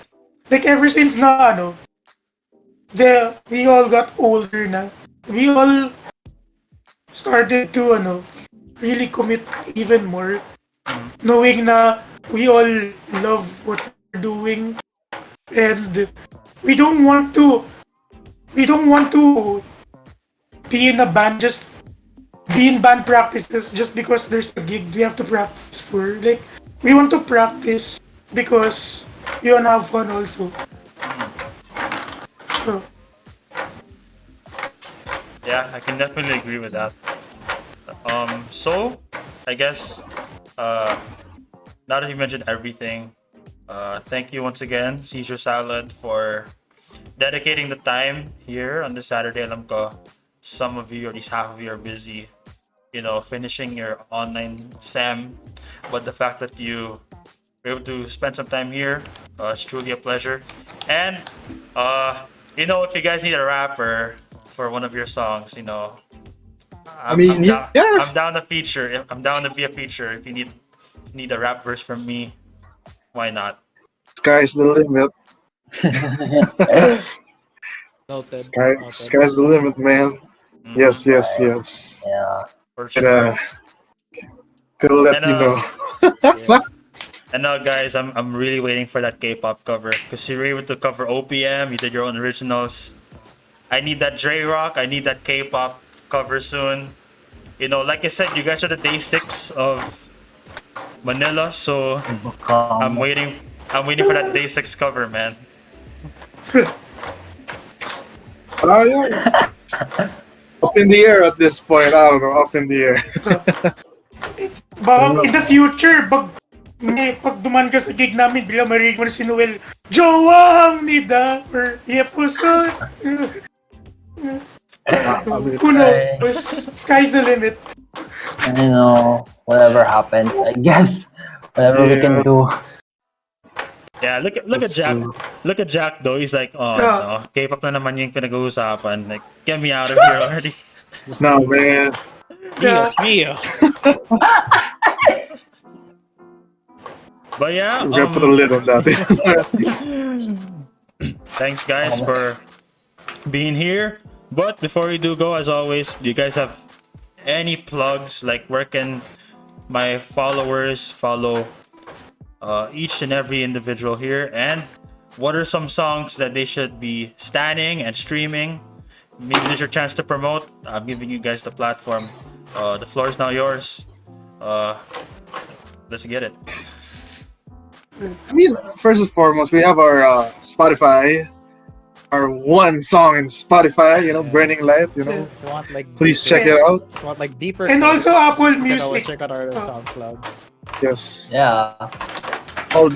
Like, ever since na, we all got older na, we all started to, really commit even more. Knowing na we all love what we're doing. And we don't want to be in a band, just be in band practices just because there's a gig we have to practice for. Like, we want to practice because we want to have fun also. So, Yeah, I can definitely agree with that. So I guess now that you mentioned everything, thank you once again, Seizure Salad, for dedicating the time here on this Saturday. Alam ko, some of you, or at least half of you, are busy, finishing your online SEM. But the fact that you were able to spend some time here, it's truly a pleasure. And if you guys need a rapper for one of your songs, I'm down to feature. I'm down to be a feature. If you need a rap verse from me, why not? Sky's the limit. Noted. Sky's the limit, man. Yes. Yeah. For sure. Gonna let you know. And now, guys, I'm really waiting for that K-pop cover, because you were able to cover OPM. You did your own originals. I need that Dre Rock. I need that K-pop cover soon. Like I said, you guys are the day 6 of Manila, so I'm waiting for that day 6 cover, man. Oh yeah. Up in the air at this point. I don't know. Up in the air. baka in the future, pag duman ka sa gig namin, bigla marinig mo na si Noel, Jowa ang nida, or Yepuso. Who knows? Sky's the limit. Whatever happens, I guess. Whatever we can do. Yeah, look at Jack. Look at Jack though. He's like, oh no, K-pop na naman yung pinag-uusapan. Like, get me out of here already. No, man. Dios mío. But yeah, We're gonna put a lid on that. thanks guys for being here. But before we do go, as always, do you guys have any plugs? Like, where can my followers follow each and every individual here? And what are some songs that they should be standing and streaming? Maybe there's your chance to promote. I'm giving you guys the platform. The floor is now yours. Let's get it. I mean, first and foremost, we have our Spotify, our one song in Spotify, Burning Light, If you want Please check it out. If you want deeper. And cuts, also Apple you can always Music. check out our SoundCloud. Yes. Yeah. All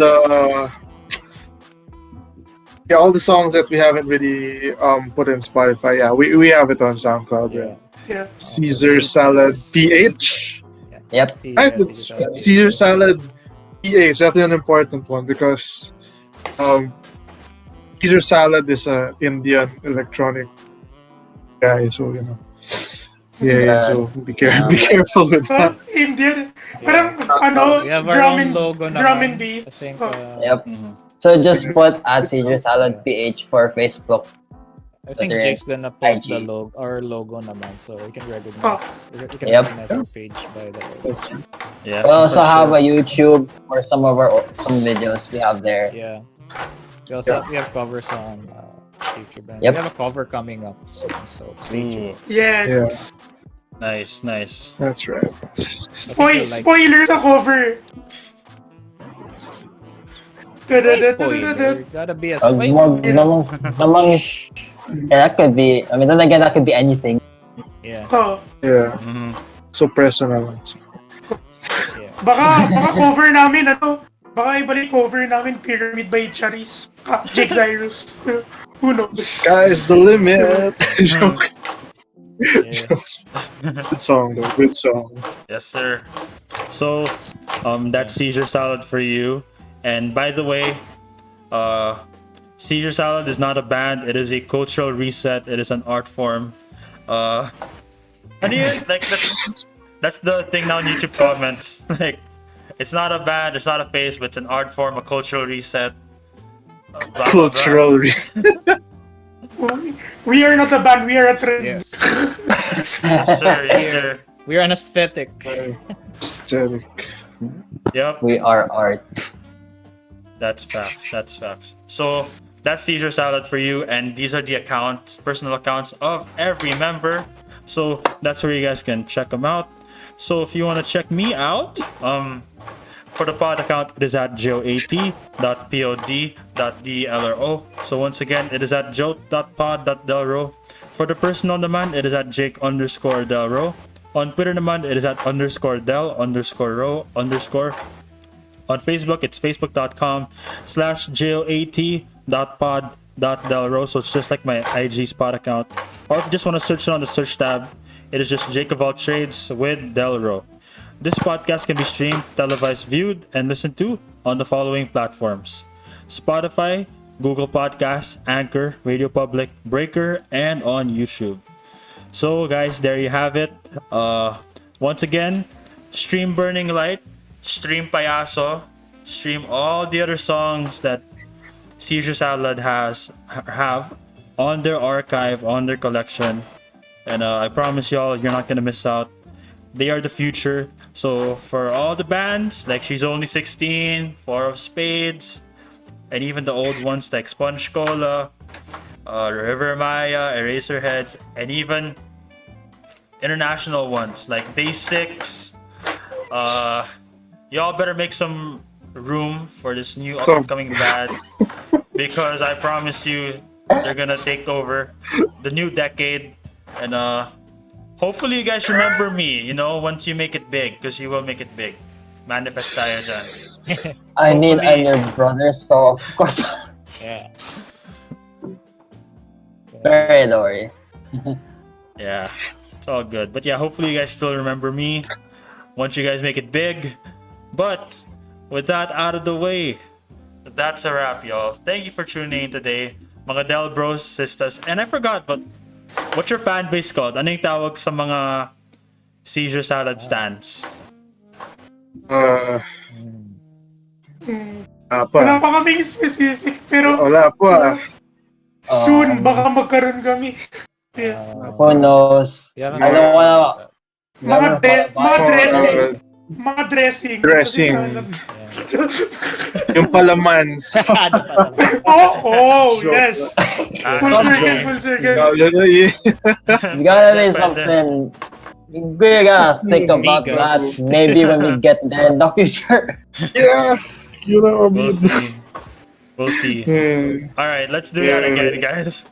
the songs that we haven't really put in Spotify, we have it on SoundCloud. Yeah. Yeah. Caesar Salad PH. Yep. Right, it's Caesar Salad PH. That's an important one because Caesar Salad is a Indian electronic guy, so so be careful with that. Indian. Parang, We have our drum own and logo drum naman. and bass. I think, Yep. So just put Seizure Salad PH for Facebook. I think Twitter, Jake's gonna post IG. our logo naman, so we can recognize. You can Yep. recognize our page by the logo. That's Yeah. We also have a YouTube for some videos we have there. Yeah. We also we have covers on YouTube. And Yep. We have a cover coming up soon, so stay tuned. Yeah. Yes, Nice. that's right. Spoilers sa cover. Spoiler. Gotta be a Wag spoiler. namang Yeah, that could be. I mean, then again, that could be anything. Yeah. Oh, Yeah. Mhm. So personal. Yeah. baka cover namin, baka ibalik cover namin Pyramid by Charis. Jake Cyrus. Who knows? Sky's the limit. Joke. Yeah. Good song though. Good song. Yes, sir. So, that's Seizure Salad for you. And by the way, Seizure Salad is not a band. It is a cultural reset. It is an art form. And yeah, like that's the thing now in YouTube comments. Like, it's not a band. It's not a face, but it's an art form, a cultural reset. Blah, blah, blah. Cultural. We are not a band, we are a trend. Yes. Yes, sir. Yes, sir. We're an aesthetic. Aesthetic. Yep. We are art. That's facts. That's facts. So that's Seizure Salad for you, and these are the accounts, personal accounts of every member. So that's where you guys can check them out. So if you want to check me out, for the pod account, it is at joat.pod.dlro. So once again, it is at joat.pod.delro. For the person on demand, it is at Jake_Delro. On Twitter naman, it is at _del_ro_. On Facebook, it's facebook.com/joat.pod.delro. So it's just like my IG spot account. Or if you just want to search it on the search tab, it is just Jake of all trades with Delro. This podcast can be streamed, televised, viewed, and listened to on the following platforms: Spotify, Google Podcasts, Anchor, Radio Public, Breaker, and on YouTube. So guys, there you have it. Once again, stream Burning Light, stream Payaso, stream all the other songs that Seizure Salad have on their archive, on their collection. And I promise y'all, you're not gonna miss out. They are the future. So for all the bands like She's Only 16, Four of Spades, and even the old ones like Sponge Cola, River Maya, Eraserheads, and even international ones like Day 6, y'all better make some room for this new upcoming band, because I promise you they're gonna take over the new decade. And hopefully you guys remember me, once you make it big, because you will make it big. Manifest tayo dyan. I mean, I'm Hopefully- your brother, so of course. Yeah. Very don't worry. Yeah, it's all good. But yeah, hopefully you guys still remember me once you guys make it big. But with that out of the way, that's a wrap, y'all. Thank you for tuning in today, mga Del Bros, sisters. And I forgot, but what's your fan base called? Ano yung tawag sa mga Seizure Salad stands? Wala pa kaming specific, pero Wala po. soon baka magkaroon kami. Yeah. Who knows? Yeah, I don't wanna. Mga dressing. Mga dressing. Dressing. Yung palamans. Oh, Joke. yes. Full circle. You gotta make something. We gotta think about Migos. that. Maybe when we get there in the future. Yeah. You know, We'll see. We'll see. Hmm. All right, let's do that again, guys.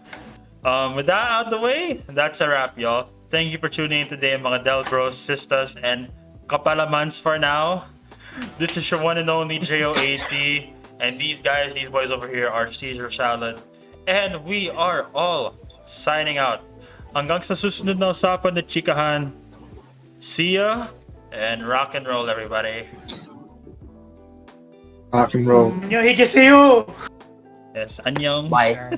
With that out the way, that's a wrap, y'all. Thank you for tuning in today, mga Del Bros, sisters, and kapalamans for now. This is your one and only JOAT, and these boys over here are Seizure Salad, and we are all signing out. Hanggang sa susunod na usapan na chikahan. See ya, and rock and roll, everybody. Rock and roll. Higeseo. Yes, annyeong. Bye.